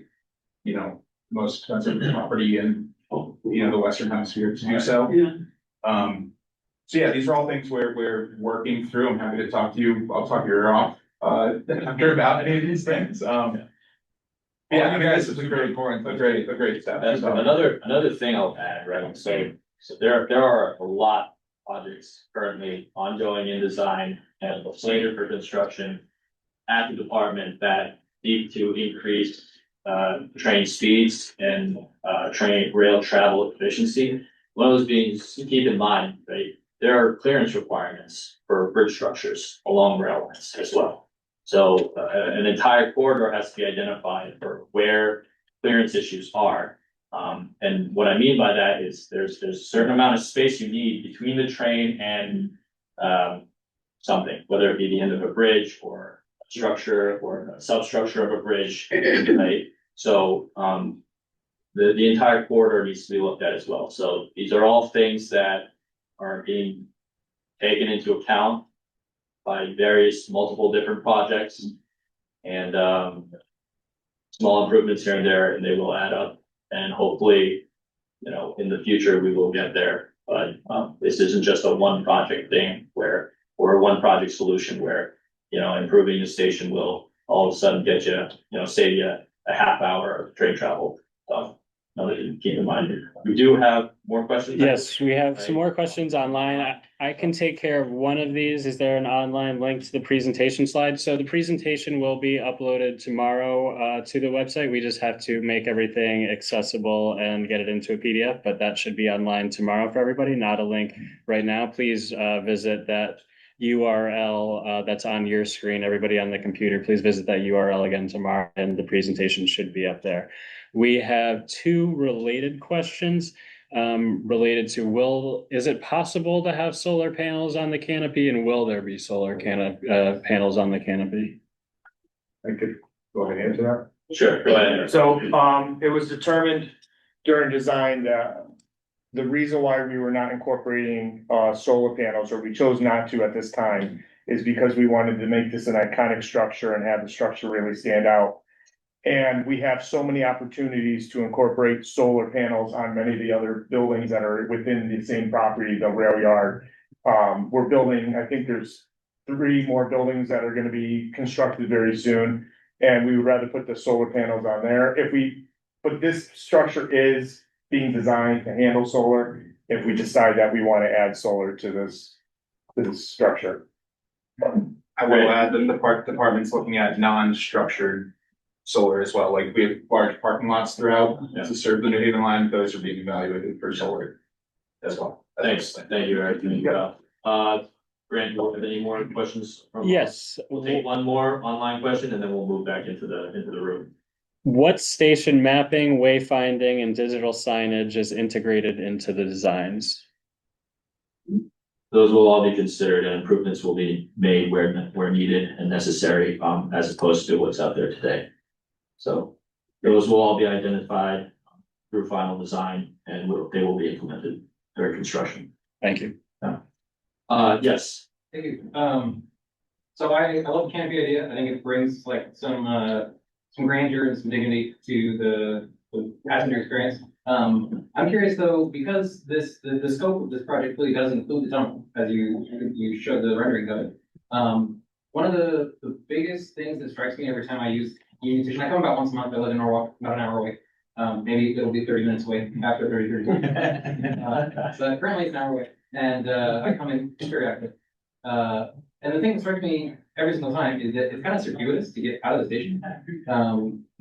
most expensive property in, the Western Hemisphere to do so. So yeah, these are all things we're working through. I'm happy to talk to you. I'll talk your ear off, after about any of these things. Yeah, this is a great step. Another thing I'll add, right? So there are a lot of projects currently ongoing in design and slated for construction at the department that need to increase train speeds and train rail travel efficiency. One of those being, keep in mind, right? There are clearance requirements for bridge structures along rail lines as well. So an entire corridor has to be identified for where clearance issues are. And what I mean by that is there's a certain amount of space you need between the train and something, whether it be the end of a bridge or a structure or a substructure of a bridge, right? So the entire corridor needs to be looked at as well. So these are all things that are being taken into account by multiple different projects and small improvements here and there, and they will add up. And hopefully, in the future, we will get there. But this isn't just a one project thing or a one project solution where, improving the station will all of a sudden get you, save you a half hour of train travel. So another keep in mind. We do have more questions. Yes, we have some more questions online. I can take care of one of these. Is there an online link to the presentation slide? So the presentation will be uploaded tomorrow to the website. We just have to make everything accessible and get it into a PDF, but that should be online tomorrow for everybody, not a link right now. Please visit that URL that's on your screen. Everybody on the computer, please visit that URL again tomorrow and the presentation should be up there. We have two related questions related to is it possible to have solar panels on the canopy, and will there be solar panels on the canopy? I could go ahead and answer that. Sure, go ahead. So, it was determined during design that the reason why we were not incorporating, solar panels, or we chose not to at this time, is because we wanted to make this an iconic structure and have the structure really stand out. And we have so many opportunities to incorporate solar panels on many of the other buildings that are within the same property, the rail yard. We're building, I think there's 3 more buildings that are gonna be constructed very soon. And we would rather put the solar panels on there. But this structure is being designed to handle solar, if we decide that we wanna add solar to this structure. I will add that the park department's looking at non-structured solar as well. Like we have large parking lots throughout to serve the New Haven line. Those are being evaluated for solar as well. Thanks. Thank you, Eric. Grant, do you have any more questions? Yes. We'll take one more online question and then we'll move back into the room. What station mapping, wayfinding, and digital signage is integrated into the designs? Those will all be considered and improvements will be made where needed and necessary, as opposed to what's out there today. So those will all be identified. through final design and they will be implemented during construction. Thank you. Yes, Thank you. So I love the canopy idea. I think it brings like some grandeur and some dignity to the passenger experience. I'm curious though, because the scope of this project really does include the tunnel, as you showed the rendering of it. One of the biggest things that strikes me every time I use Union Station, I come about once a month, I live in Norwalk, about an hour away. Maybe it'll be 30 minutes away after 30 so currently it's an hour away, and I come in periodically. And the thing that strikes me every single time is that it's kind of circuitous to get out of the station.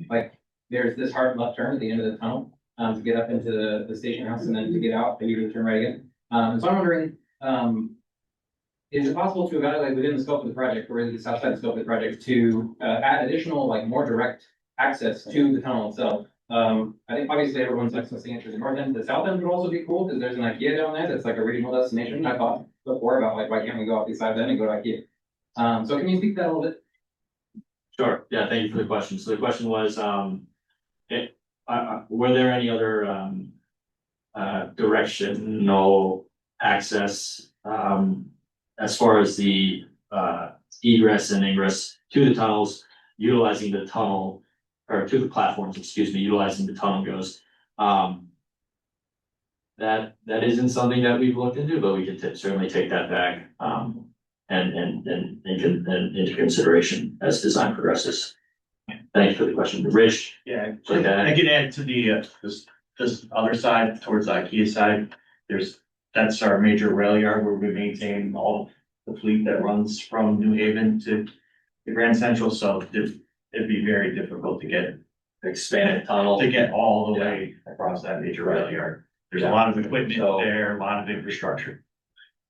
Like there's this hard left turn at the end of the tunnel to get up into the station house, and then to get out, maybe to turn right again. So I'm wondering, is it possible to evaluate within the scope of the project, or is it outside the scope of the project, to add additional, like more direct access to the tunnel itself? I think obviously everyone's accessing it to the north end. The south end would also be cool because there's an IKEA down there that's like a regional destination. I thought before about like why can't we go off the side then and go to IKEA? So can you speak to that a little bit? sure. Yeah, thank you for the question. So the question was, were there any other directional access as far as the egress and ingress to the tunnels, utilizing the tunnel, or to the platforms, excuse me, utilizing the tunnel goes? That isn't something that we've looked into, but we can certainly take that back and into consideration as design progresses. Thank you for the question. Rich? Yeah, Like that. I can add to the, this other side, towards the IKEA side, that's our major rail yard where we maintain all the fleet that runs from New Haven to the Grand Central, so it'd be very difficult to get Expanded tunnel. to get all the way across that major rail yard. There's a lot of equipment there, a lot of infrastructure.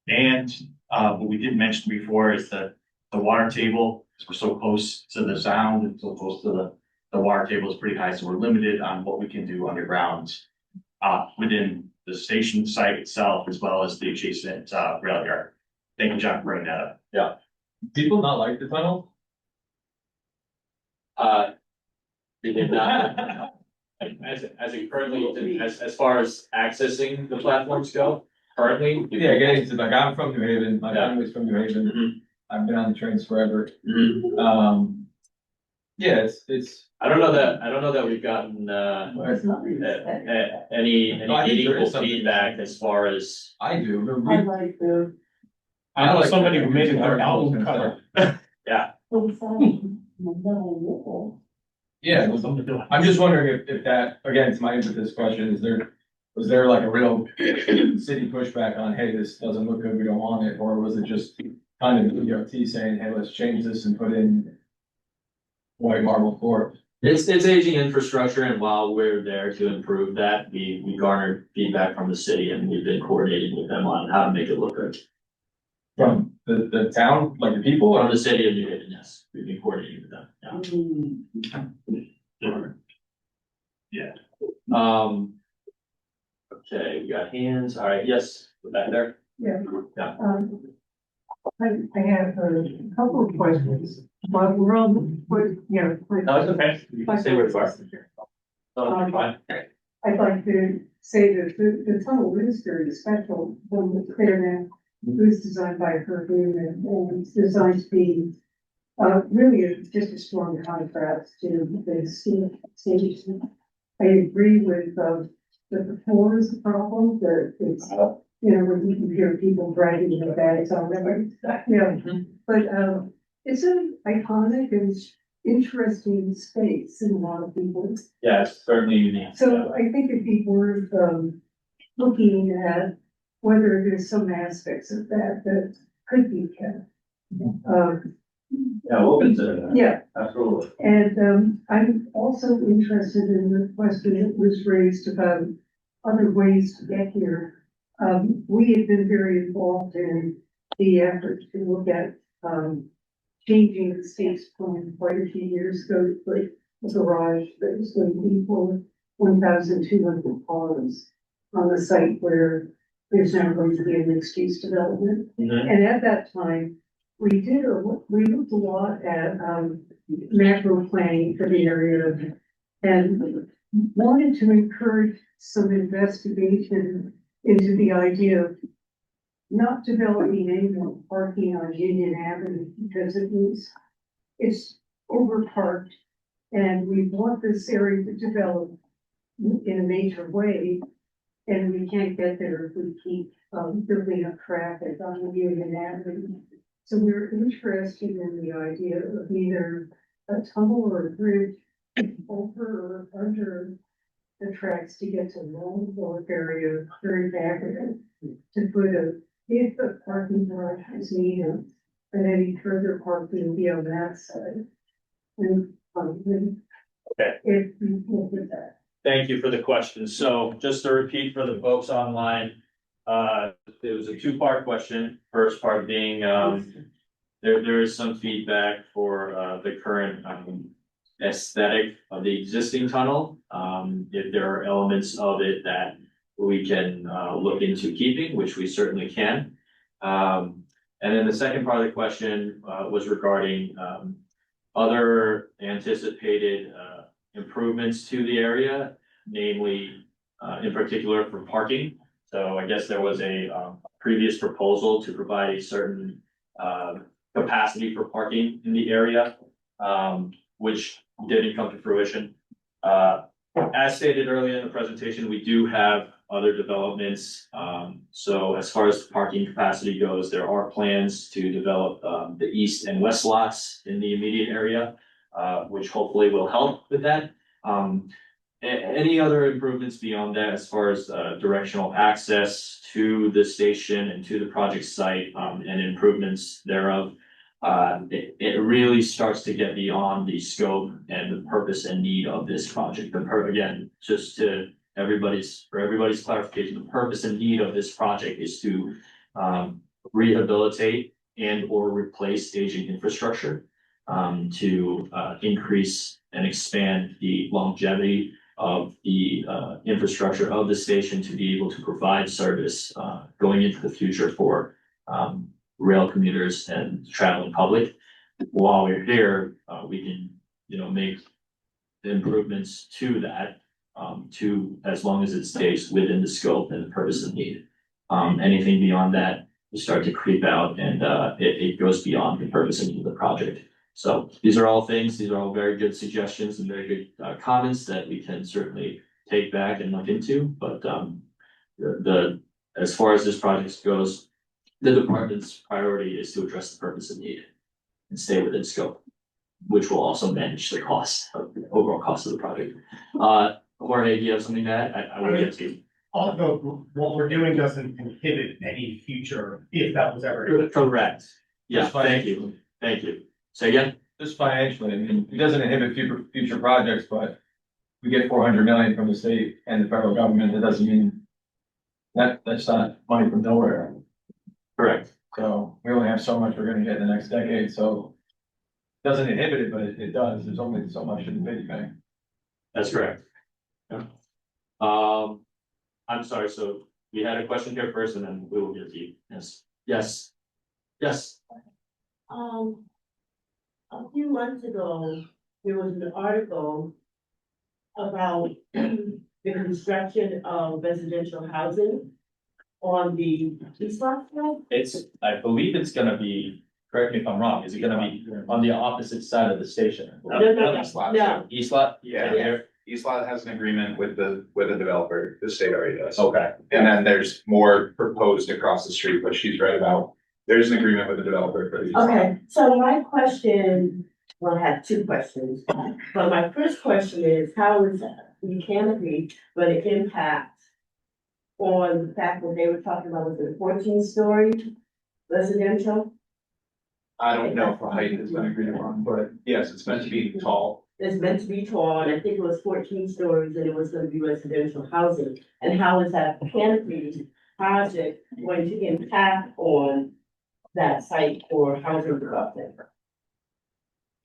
And what we didn't mention before is the water table, because we're so close to the sound and so close to the water table is pretty high, so we're limited on what we can do underground within the station site itself, as well as the adjacent rail yard. Thank you, John, for bringing that up. People not like the tunnel? They did not. As it currently, as far as accessing the platforms go, currently. Yeah, getting to, like, I'm from New Haven, my Yeah. family's from New Haven, Mhm. I've been on the trains forever. Mhm. Yeah, it's. I don't know that we've gotten It's not really that. any No, I think there meaningful is something. feedback as far as. I do. I like the. I know like somebody the- who made it their the- album cover. Yeah, Something to do. I'm just wondering if that, again, to my impetus question, was there like a real city pushback on, hey, this doesn't look good, we don't want it, or was it just kind of the DOT saying, hey, let's change this and put in white marble floor? It's aging infrastructure, and while we're there to improve that, we garnered feedback from the city, and we've been coordinating with them on how to make it look good. From the town, like the people, From or the city of New Haven, yes, we've been coordinating with them, yeah. Okay, we got hands, all right, yes, we're back there. Yeah. Yeah. I have a couple of questions, but we're on, No, it's okay, you can stay where you are. Oh, you're fine. I'd like to say that the tunnel is very special, one that's clear now. It was designed by Hercules and it's designed to be really just a strong contrast to the station. I agree with that the floor is the problem, that it's, when you hear people dragging their bags on them. But it's an iconic and interesting space in a lot of people. Yeah, it's certainly unique. So I think it'd be worth looking at whether there's some aspects of that could be kept. Yeah, we'll consider that. Yeah, Absolutely. and I'm also interested in the question that was raised about other ways to get here. We have been very involved in the effort to look at changing the state's plan quite a few years ago, like a garage that was going to be for 1,200 cars on the site where there's now going to be a mixed-use development. And at that time, we looked a lot at macro planning for the area, and wanted to encourage some investigation into the idea of not developing any more parking on Union Avenue because it's overparked. And we want this area to develop in a major way. And we can't get there if we keep building up traffic on Union Avenue. So we're interested in the idea of either a tunnel or a bridge over or under the tracks to get to Long Wharf area, very back of it, to put if the parking garage is needed, and any further parking will be on that side. And, Okay. if we look at that. Thank you for the question. So just to repeat for the folks online, it was a two-part question. First part being, there is some feedback for, the current, aesthetic of the existing tunnel. If there are elements of it that we can, look into keeping, which we certainly can. And then the second part of the question, was regarding, other anticipated, improvements to the area, namely, in particular for parking. So I guess there was a previous proposal to provide a certain capacity for parking in the area, which didn't come to fruition. As stated earlier in the presentation, we do have other developments. So as far as parking capacity goes, there are plans to develop the east and west lots in the immediate area, which hopefully will help with that. Any other improvements beyond that, as far as directional access to the station and to the project site, and improvements thereof, it really starts to get beyond the scope and the purpose and need of this project. Again, just to for everybody's clarification, the purpose and need of this project is to rehabilitate and or replace aging infrastructure, to increase and expand the longevity of the infrastructure of the station to be able to provide service going into the future for rail commuters and traveling public. While we're here, we can, make the improvements to that, as long as it stays within the scope and the purpose and need. Anything beyond that will start to creep out, and it goes beyond the purpose and need of the project. So these are all very good suggestions and very good comments that we can certainly take back and look into, but as far as this project goes, the department's priority is to address the purpose and need and stay within scope, which will also manage the overall cost of the project. Jorge, do you have something to add? I will get to you. Although what we're doing doesn't inhibit any future, if that was ever. Correct. Yeah, That's fine. thank you. Say again? Just financially, I mean, it doesn't inhibit future projects, but we get 400 million from the state and the federal government, that doesn't mean that's not money from nowhere. Correct. So we only have so much we're gonna get in the next decade, so it doesn't inhibit it, but it does. There's only so much in the piggy bank. That's correct. Yeah. I'm sorry, so we had a question here first and then we will get to you. Yes. A few months ago, there was an article about the construction of residential housing on the east side. I believe it's gonna be, correct me if I'm wrong, is it gonna be on the opposite side of the station? No. East lot? Yeah. Here? East Lot has an agreement with the developer, the state already does. Okay. And then there's more proposed across the street, but she's right about, there's an agreement with the developer for the East Lot. Okay, so my question, well, I have two questions, but my first question is, how is the canopy going to impact on the fact that they were talking about was it 14-story residential? I don't know if the height has been agreed upon, but yes, it's meant to be tall. It's meant to be tall, and I think it was 14 stories, and it was gonna be residential housing. And how is that canopy project going to impact on that site for housing development?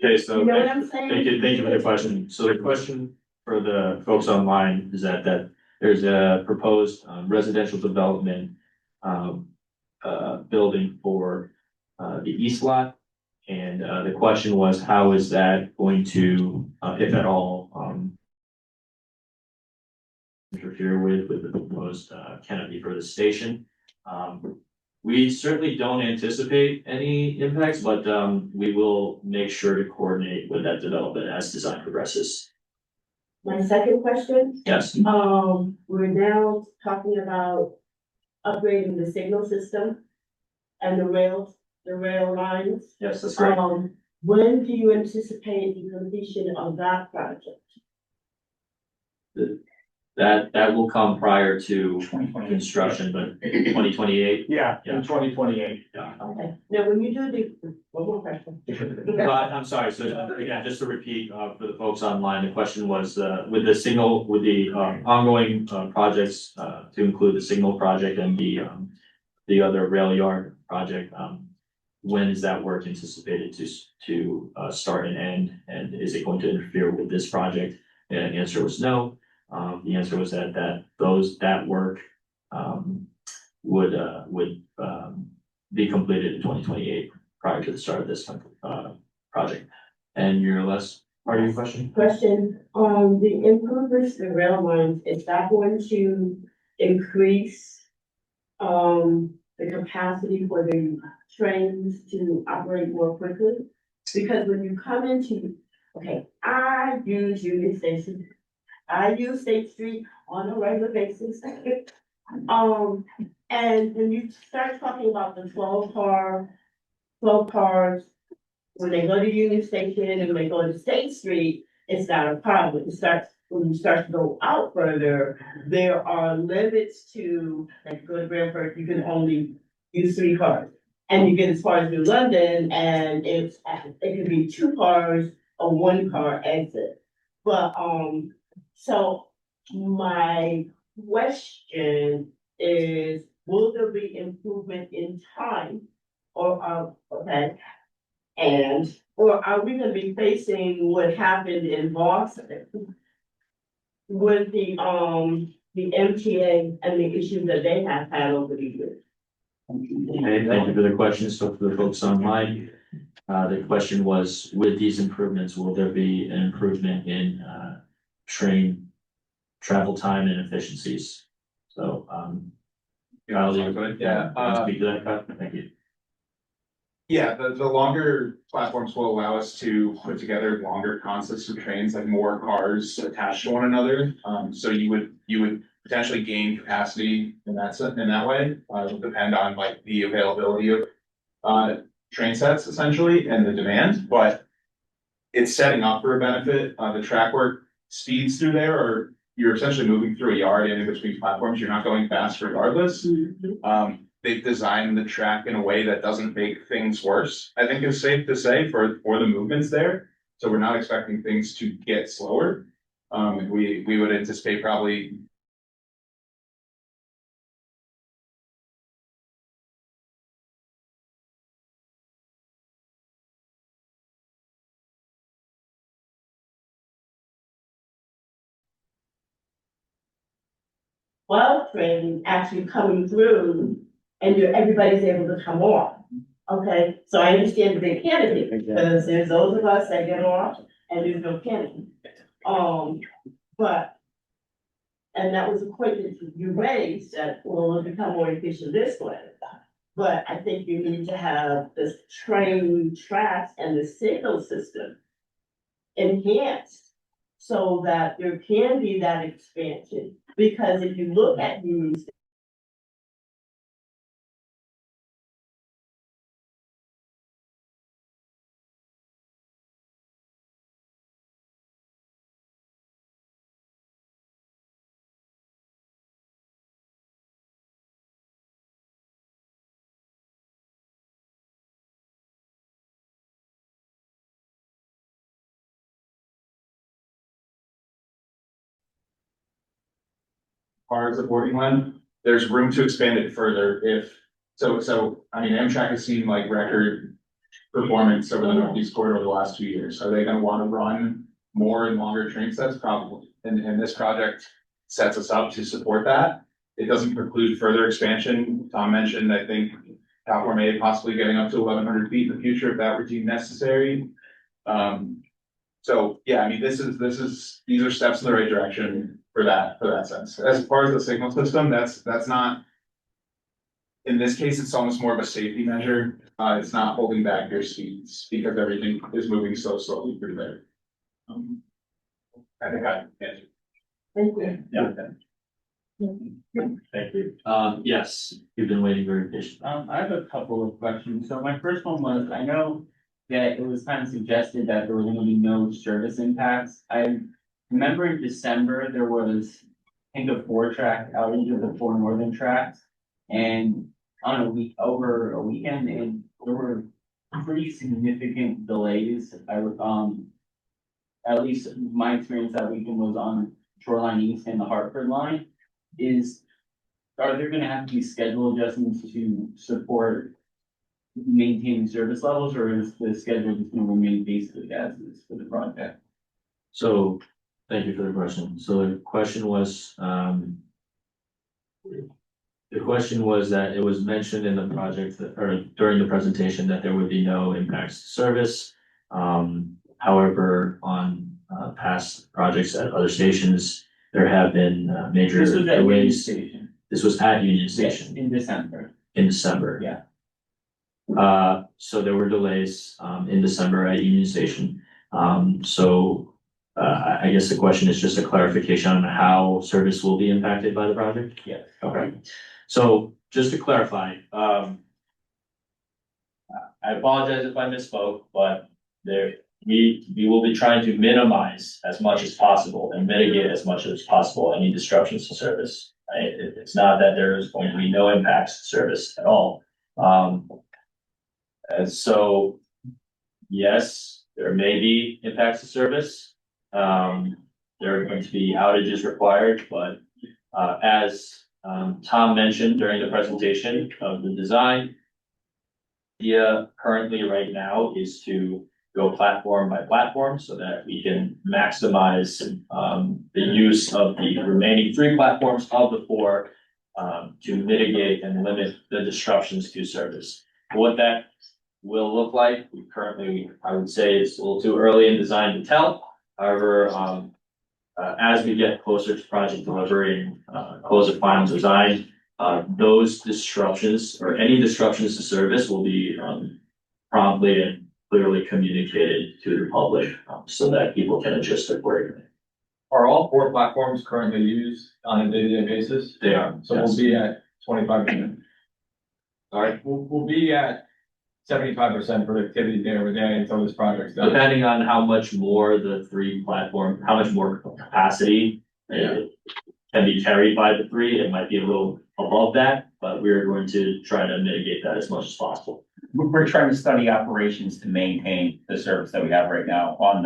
Okay, so You know what I'm saying? thank you for the question. So the question for the folks online is that there's a proposed residential development building for the east lot. And the question was, how is that going to, if at all, interfere with the proposed canopy for the station. We certainly don't anticipate any impacts, but we will make sure to coordinate with that development as design progresses. My second question, Yes, we're now talking about upgrading the signal system and the rail lines. yes, that's correct. When do you anticipate the completion of that project? That will come prior to 2020. construction, but 2028. Yeah, Yeah. in 2028. Okay, now when you do one more question. But I'm sorry, so again, just to repeat, for the folks online, the question was, with the signal, with the, ongoing, projects, to include the signal project and the other rail yard project, when is that work anticipated to start and end? And is it going to interfere with this project? And the answer was no. The answer was that work, would be completed in 2028 prior to the start of this, project. And your last part of your question? Question, the improvements to the rail lines, is that going to increase the capacity for the trains to operate more quickly? Because when you come into, okay, I use Union Station, I use State Street on a regular basis. And when you start talking about the 12 cars, when they go to Union Station and when they go to State Street, it's not a problem. When you start to go out further, there are limits to, like, go to Brantford, you can only use 3 cars. And you get as far as New London, and it could be 2 cars or 1 car exit. But, so my question is, will there be improvement in time? Or, or are we gonna be facing what happened in Boston with the MTA and the issues that they have had over the years? Okay, thank you for the question. So for the folks online, the question was, with these improvements, will there be an improvement in, train travel time and efficiencies? So, Kyle, you wanna speak to that, Kyle? Thank you. Yeah, the longer platforms will allow us to put together longer concepts of trains, like more cars attached to one another. So you would potentially gain capacity in that way. It'll depend on like the availability of train sets essentially and the demand, but it's setting up for a benefit. The track work speeds through there, or you're essentially moving through a yard and in between platforms. You're not going fast regardless. They've designed the track in a way that doesn't make things worse, I think is safe to say, for the movements there. So we're not expecting things to get slower. We would anticipate probably Train actually coming through and everybody's able to come off. Okay, so I understand the big canopy, because there's those of us that get off and there's no canopy. But, and that was a point that you raised, that will become more efficient this way. But I think you need to have this train tracks and the signal system enhanced so that there can be that expansion. Because if you look at these, cars supporting one, there's room to expand it further if, I mean, Amtrak has seen like record performance over the Northeast Corridor the last 2 years. Are they gonna wanna run more and longer train sets? Probably. And this project sets us up to support that. It doesn't preclude further expansion. Tom mentioned, I think, Platform A possibly getting up to 1,100 feet in the future if that were deemed necessary. So, yeah, I mean, these are steps in the right direction for that sense. As far as the signal system, that's not. In this case, it's almost more of a safety measure. It's not holding back your speeds because everything is moving so slowly through there. I think I answered. Thank you. Yeah. Thank you. Yes, you've been waiting very patiently. I have a couple of questions. So my first one was, I know that it was kind of suggested that there were gonna be no service impacts. I remember in December, there was, I think, a 4-track outage of the 4 northern tracks. And on over a weekend, and there were pretty significant delays. I was, at least my experience that weekend was on Shoreline East and the Hartford line. Are there gonna have to be schedule adjustments to support maintaining service levels, or is the schedule just gonna remain basically as is for the project? So, thank you for the question. So the question was, that it was mentioned in the project or during the presentation that there would be no impacts to service. However, on past projects at other stations, there have been major This was at Union delays. Station. This was at Union Yes, Station in December. in December. Yeah. So there were delays in December at Union Station. I guess the question is just a clarification on how service will be impacted by the project? Yes. Okay, so just to clarify, I apologize if I misspoke, but we will be trying to minimize as much as possible and mitigate as much as possible any disruptions to service. Right? It's not that there is going to be no impacts to service at all. And so, yes, there may be impacts to service. There are going to be outages required, but as Tom mentioned during the presentation of the design, the idea currently right now is to go platform by platform so that we can maximize the use of the remaining 3 platforms of the 4 to mitigate and limit the disruptions to service. What that will look like, I would say it's a little too early in design to tell. However, as we get closer to project delivery and close the final design, those disruptions or any disruptions to service will be promptly and clearly communicated to the public so that people can adjust accordingly. Are all 4 platforms currently used on a day-to-day basis? They are. So yes. we'll be at 25%. All right, we'll be at 75% productivity day over day until this project's done. Depending on how much more the 3 platform, how much more capacity can be carried by the 3, it might be a little above that, but we're going to try to mitigate that as much as possible. We're trying to study operations to maintain the service that we have right now on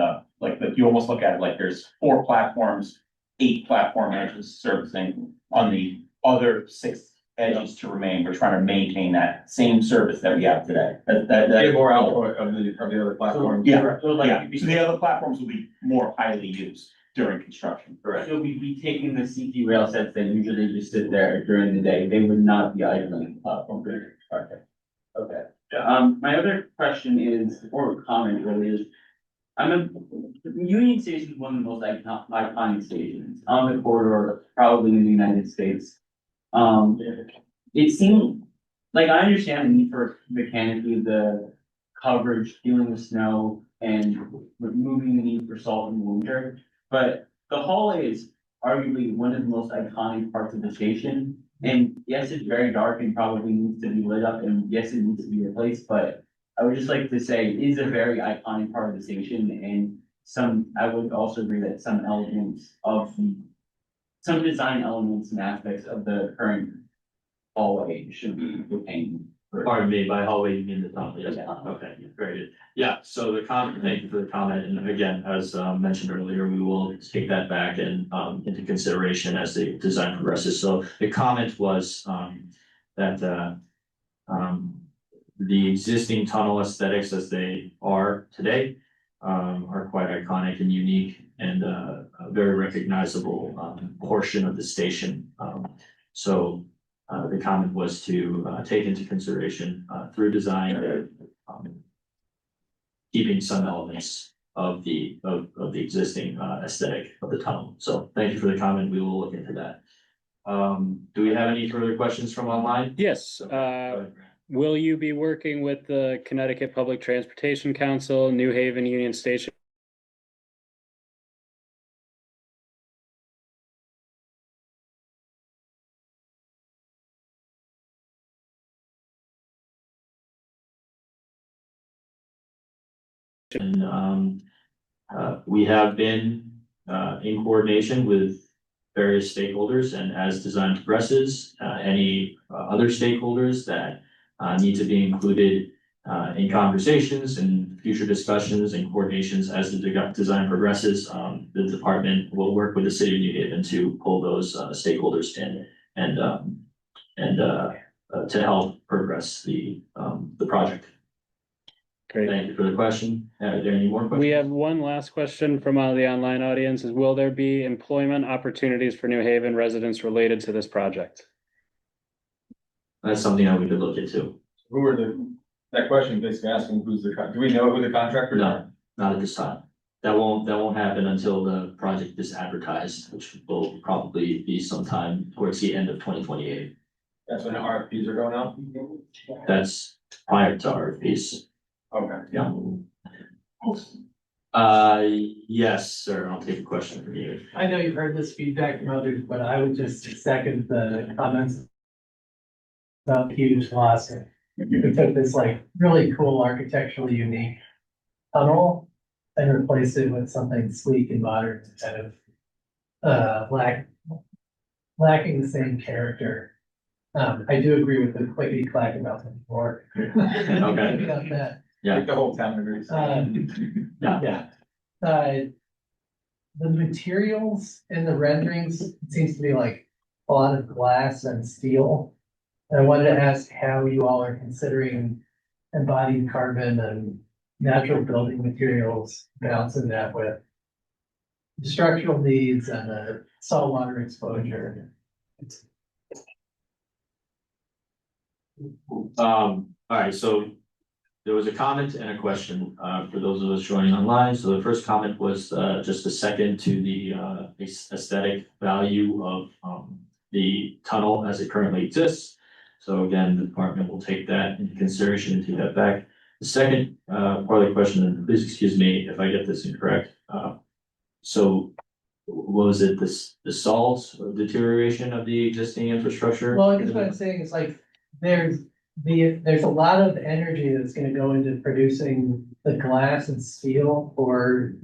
you almost look at it like there's 4 platforms, 8 platform edges servicing on the other 6 edges to remain. We're trying to maintain that same service that we have today. Get more output of the other platforms. So the other platforms will be more highly used during construction. Correct. So we'd be taking the CT rail sets that usually just sit there during the day, they would not be idling the platform. Okay. My other question is, or comment really is, Union Station is one of the most iconic stations on the corridor, probably in the United States. It seemed, like, I understand the need for the canopy, the coverage, dealing with snow, and removing the need for salt in the winter, but the hallway is arguably one of the most iconic parts of the station. And yes, it's very dark and probably needs to be lit up, and yes, it needs to be replaced, but I would just like to say it is a very iconic part of the station, and I would also agree that some design elements and aspects of the current hallway should be retained. Pardon me, by hallway you mean the top, yes, Yeah. okay, very good. Yeah, so thank you for the comment, and again, as mentioned earlier, we will take that back and into consideration as the design progresses. So the comment was that the existing tunnel aesthetics as they are today are quite iconic and unique and a very recognizable portion of the station. So the comment was to take into consideration through design keeping some elements of the existing aesthetic of the tunnel. So thank you for the comment. We will look into that. Do we have any further questions from online? Yes, will you be working with the Connecticut Public Transportation Council, New Haven Union Station? And we have been in coordination with various stakeholders, and as design progresses, any other stakeholders that need to be included in conversations and future discussions and coordinations as the design progresses, the department will work with the city of New Haven to pull those stakeholders in and to help progress the project. Great. Thank you for the question. Are there any more questions? We have one last question from the online audience is, will there be employment opportunities for New Haven residents related to this project? That's something that we could look into. Who are that question basically asking who's do we know who the contractors are? No, not at this time. That won't happen until the project is advertised, which will probably be sometime towards the end of 2028. That's when the RFPs are going out? That's prior to RFPs. Okay. Yeah. Yes, sir. I'll take a question from you. I know you've heard this feedback from others, but I would just second the comments about huge loss. We took this like really cool architecturally unique tunnel and replaced it with something sleek and modern, kind of lacking the same character. I do agree with the clickety clack about the floor. Okay. About that. Yeah. The whole town agrees. Yeah. The materials in the renderings seems to be like a lot of glass and steel. And I wanted to ask how you all are considering embodied carbon and natural building materials, balancing that with the structural needs and the saltwater exposure. All right, so there was a comment and a question for those of us joining online. So the first comment was just a second to the aesthetic value of the tunnel as it currently exists. So again, the department will take that into consideration and take that back. The second part of the question, and please excuse me if I get this incorrect. So what was it, the salt or deterioration of the existing infrastructure? Well, I guess what I'm saying is like, there's a lot of energy that's gonna go into producing the glass and steel for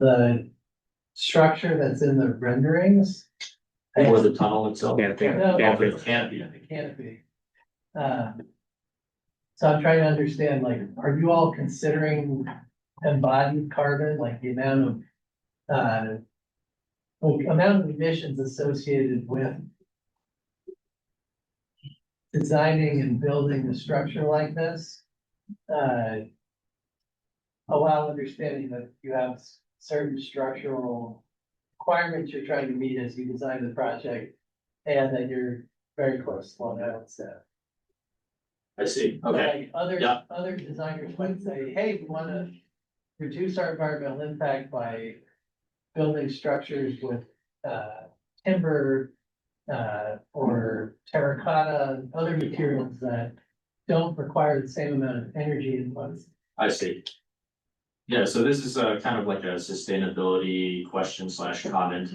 the structure that's in the renderings. Or the tunnel itself? Canopy. No, Canopy. the canopy. So I'm trying to understand, like, are you all considering embodied carbon, like the amount of emissions associated with designing and building a structure like this? Allow understanding that you have certain structural requirements you're trying to meet as you design the project, and that you're very close to one out staff. I see, okay. Like Yeah. other designers might say, hey, we wanna reduce our environmental impact by building structures with timber or terracotta, and other materials that don't require the same amount of energy inputs. I see. Yeah, so this is kind of like a sustainability question / comment,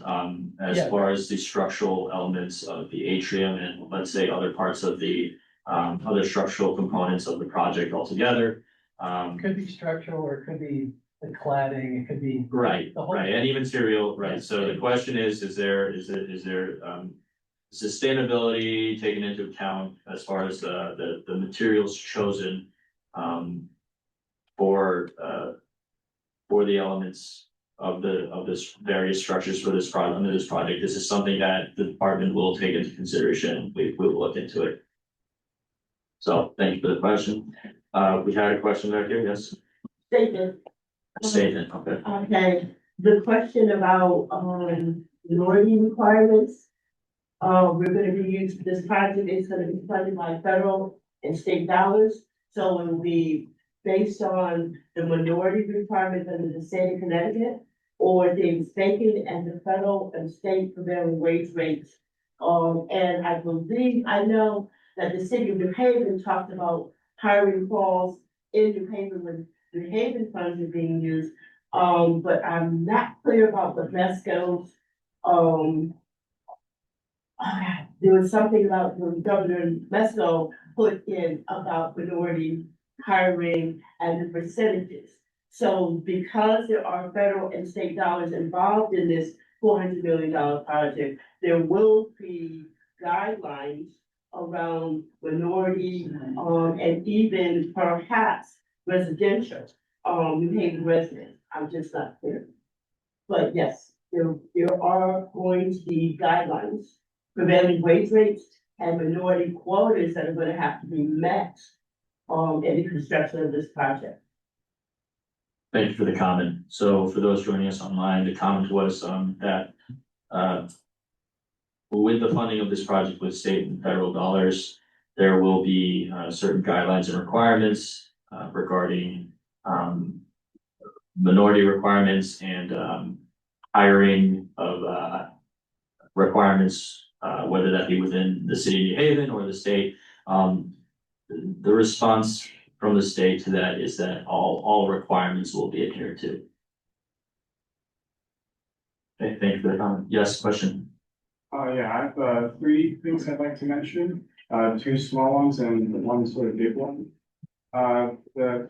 as Yeah. far as the structural elements of the atrium and let's say other parts of the other structural components of the project altogether. Could be structural, or it could be the cladding, it could be. Right, the whole- right, any material, right, so the question is there sustainability taken into account as far as the materials chosen for the elements of this various structures for this project, under this project. This is something that the department will take into consideration. We will look into it. So thank you for the question. We had a question back here, yes? Statement. Statement, okay. Okay, the question about, minority requirements. We're gonna be using, this project is gonna be funded by federal and state dollars, so it will be based on the minority requirements under the state of Connecticut, or the mistaken and the federal and state prevailing wage rates. And I believe, I know that the city of New Haven talked about hiring calls in New Haven when New Haven funds are being used. But I'm not clear about the Mesco's, there was something about when Governor Mesco put in about minority hiring and the percentages. So because there are federal and state dollars involved in this $400 million project, there will be guidelines around minority, and even perhaps residential, New Haven residents. I'm just not clear. But yes, there are going to be guidelines, prevailing wage rates and minority quotas that are gonna have to be met, in the construction of this project. Thank you for the comment. So for those joining us online, the comment was that with the funding of this project with state and federal dollars, there will be certain guidelines and requirements regarding minority requirements and hiring of requirements, whether that be within the city of New Haven or the state. The response from the state to that is that all requirements will be adhered to. Okay, thank you for the comment. Yes, question? Yeah, I have, three things I'd like to mention, two small ones and one sort of big one. The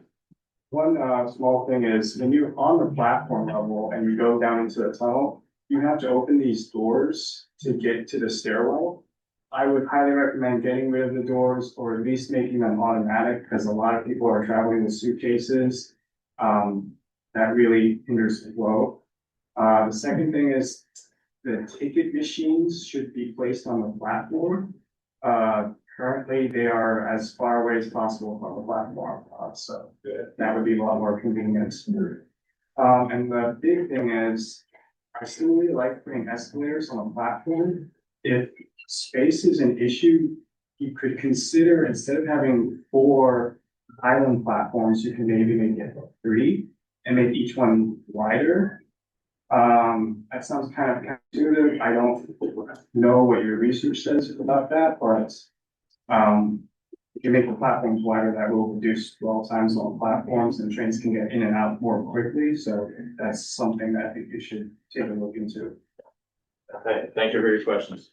one, small thing is when you're on the platform level and you go down into the tunnel, you have to open these doors to get to the stairwell. I would highly recommend getting rid of the doors or at least making them automatic because a lot of people are traveling with suitcases. That really hinders the flow. The second thing is the ticket machines should be placed on the platform. Currently, they are as far away as possible from the platform, so that would be a lot more convenient. And the big thing is, I still really like putting escalators on a platform. If space is an issue, you could consider instead of having 4 island platforms, you can maybe make it 3 and make each one wider. That sounds kind of counterintuitive. I don't know what your research says about that, but if you make the platforms wider, that will reduce dwell times on platforms and trains can get in and out more quickly. So that's something that I think you should take a look into. Okay, thank you for your questions.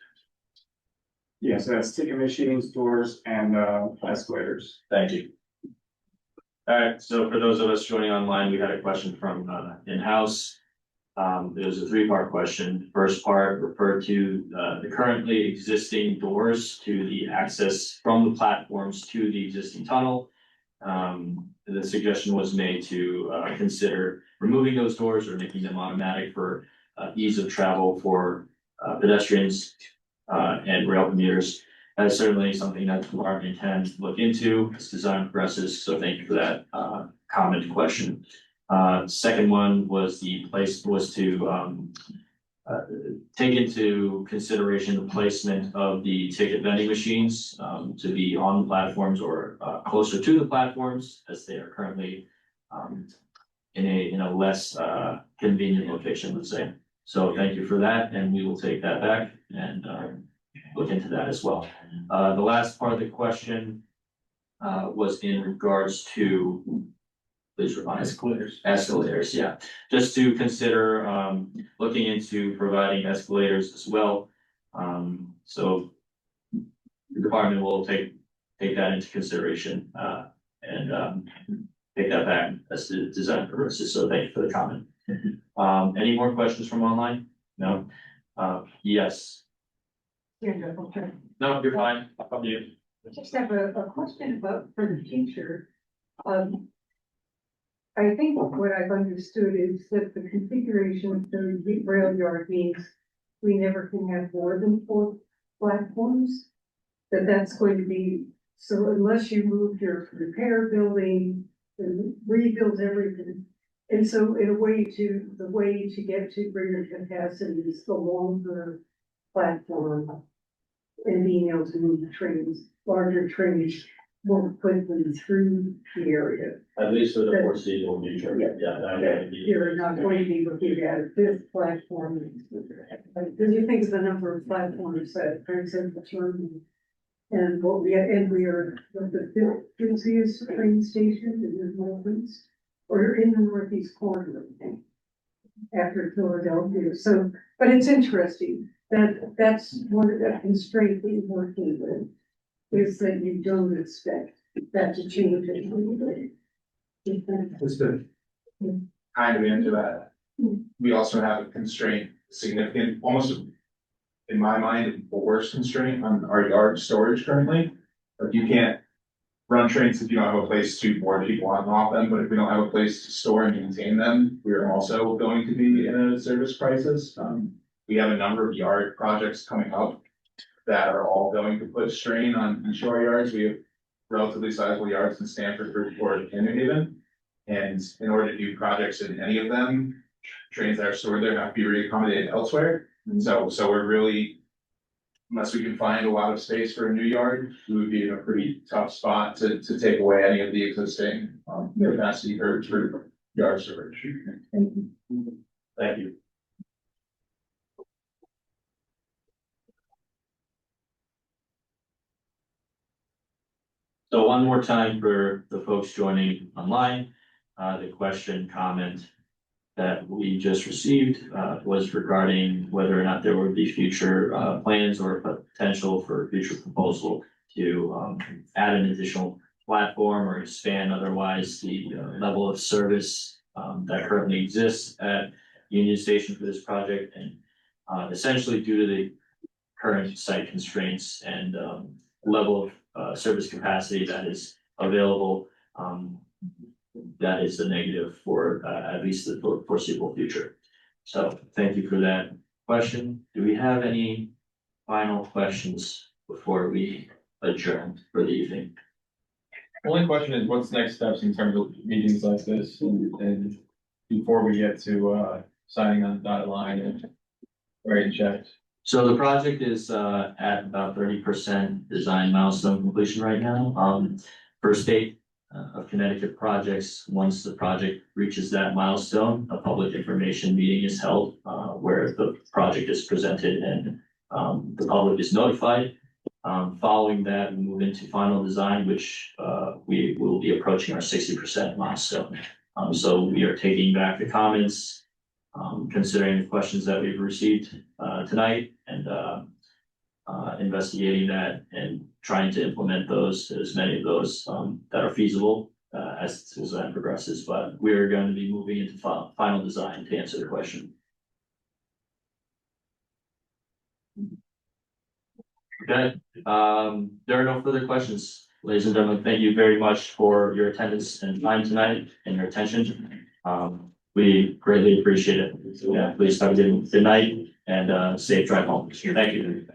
Yeah, so that's ticket machines, doors, and escalators. Thank you. All right, so for those of us joining online, we had a question from in-house. It was a 3-part question. First part referred to the currently existing doors to the access from the platforms to the existing tunnel. The suggestion was made to consider removing those doors or making them automatic for ease of travel for pedestrians and rail commuters. That is certainly something that the department intends to look into as design progresses. So thank you for that comment and question. Second one was to take into consideration the placement of the ticket vending machines to be on the platforms or closer to the platforms as they are currently in a less convenient location, let's say. So thank you for that, and we will take that back and look into that as well. The last part of the question was in regards to, please remind us. Escalators, yeah. Just to consider looking into providing escalators as well. So the department will take that into consideration and take that back as the design purposes. So thank you for the comment. Any more questions from online? No? Yes. No, you're fine. I'll come to you. I just have a question about for the future. I think what I've understood is that the configuration of the rail yard means we never can have more than 4 platforms. That's going to be, so unless you move your repair building and rebuild everything. And so in a way the way to get to greater capacity is the longer platform and being able to move the trains, larger trains. more quickly through the area. At least for the foreseeable future. You're not going to be looking at this platform. Because you think of the number of platforms that are in the term. And we are the busiest train station in the northeast, or in the northeast corner, I think, after Philadelphia. So, but it's interesting that that's one of the constraints that you're working with, is that you don't expect that to change it. That's good. Kind of into that. We also have a constraint, significant, almost in my mind, a worse constraint on our yard storage currently. Like you can't run trains if you don't have a place to board people on and off them, but if we don't have a place to store and maintain them, we are also going to be in a service crisis. We have a number of yard projects coming up that are all going to put strain on shore yards. We have relatively sizable yards in Stanford, Bridgeport, and New Haven. And in order to do projects in any of them, trains that are stored there have to be reaccommodated elsewhere. So we're really, unless we can find a lot of space for a new yard, we would be in a pretty tough spot to take away any of the existing capacity for yard storage. Thank you. So one more time for the folks joining online, the question, comment that we just received was regarding whether or not there would be future plans or potential for future proposal to add an additional platform or expand otherwise the level of service that currently exists at Union Station for this project. And essentially due to the current site constraints and level of service capacity that is available, that is the negative for at least the foreseeable future. So thank you for that question. Do we have any final questions before we adjourn for the evening? Only question is, what's next steps in terms of meetings like this and before we get to signing on the dotted line and writing checks? So the project is at about 30% design milestone completion right now. For state of Connecticut projects, once the project reaches that milestone, a public information meeting is held where the project is presented and the public is notified. Following that, we move into final design, which we will be approaching our 60% milestone. So we are taking back the comments, considering the questions that we've received tonight and investigating that and trying to implement those, as many of those that are feasible as design progresses. But we're going to be moving into final design to answer the question. Okay, there are no further questions. Ladies and gentlemen, thank you very much for your attendance and time tonight and your attention. We greatly appreciate it. Yeah, please have a good night and safe drive home. Thank you.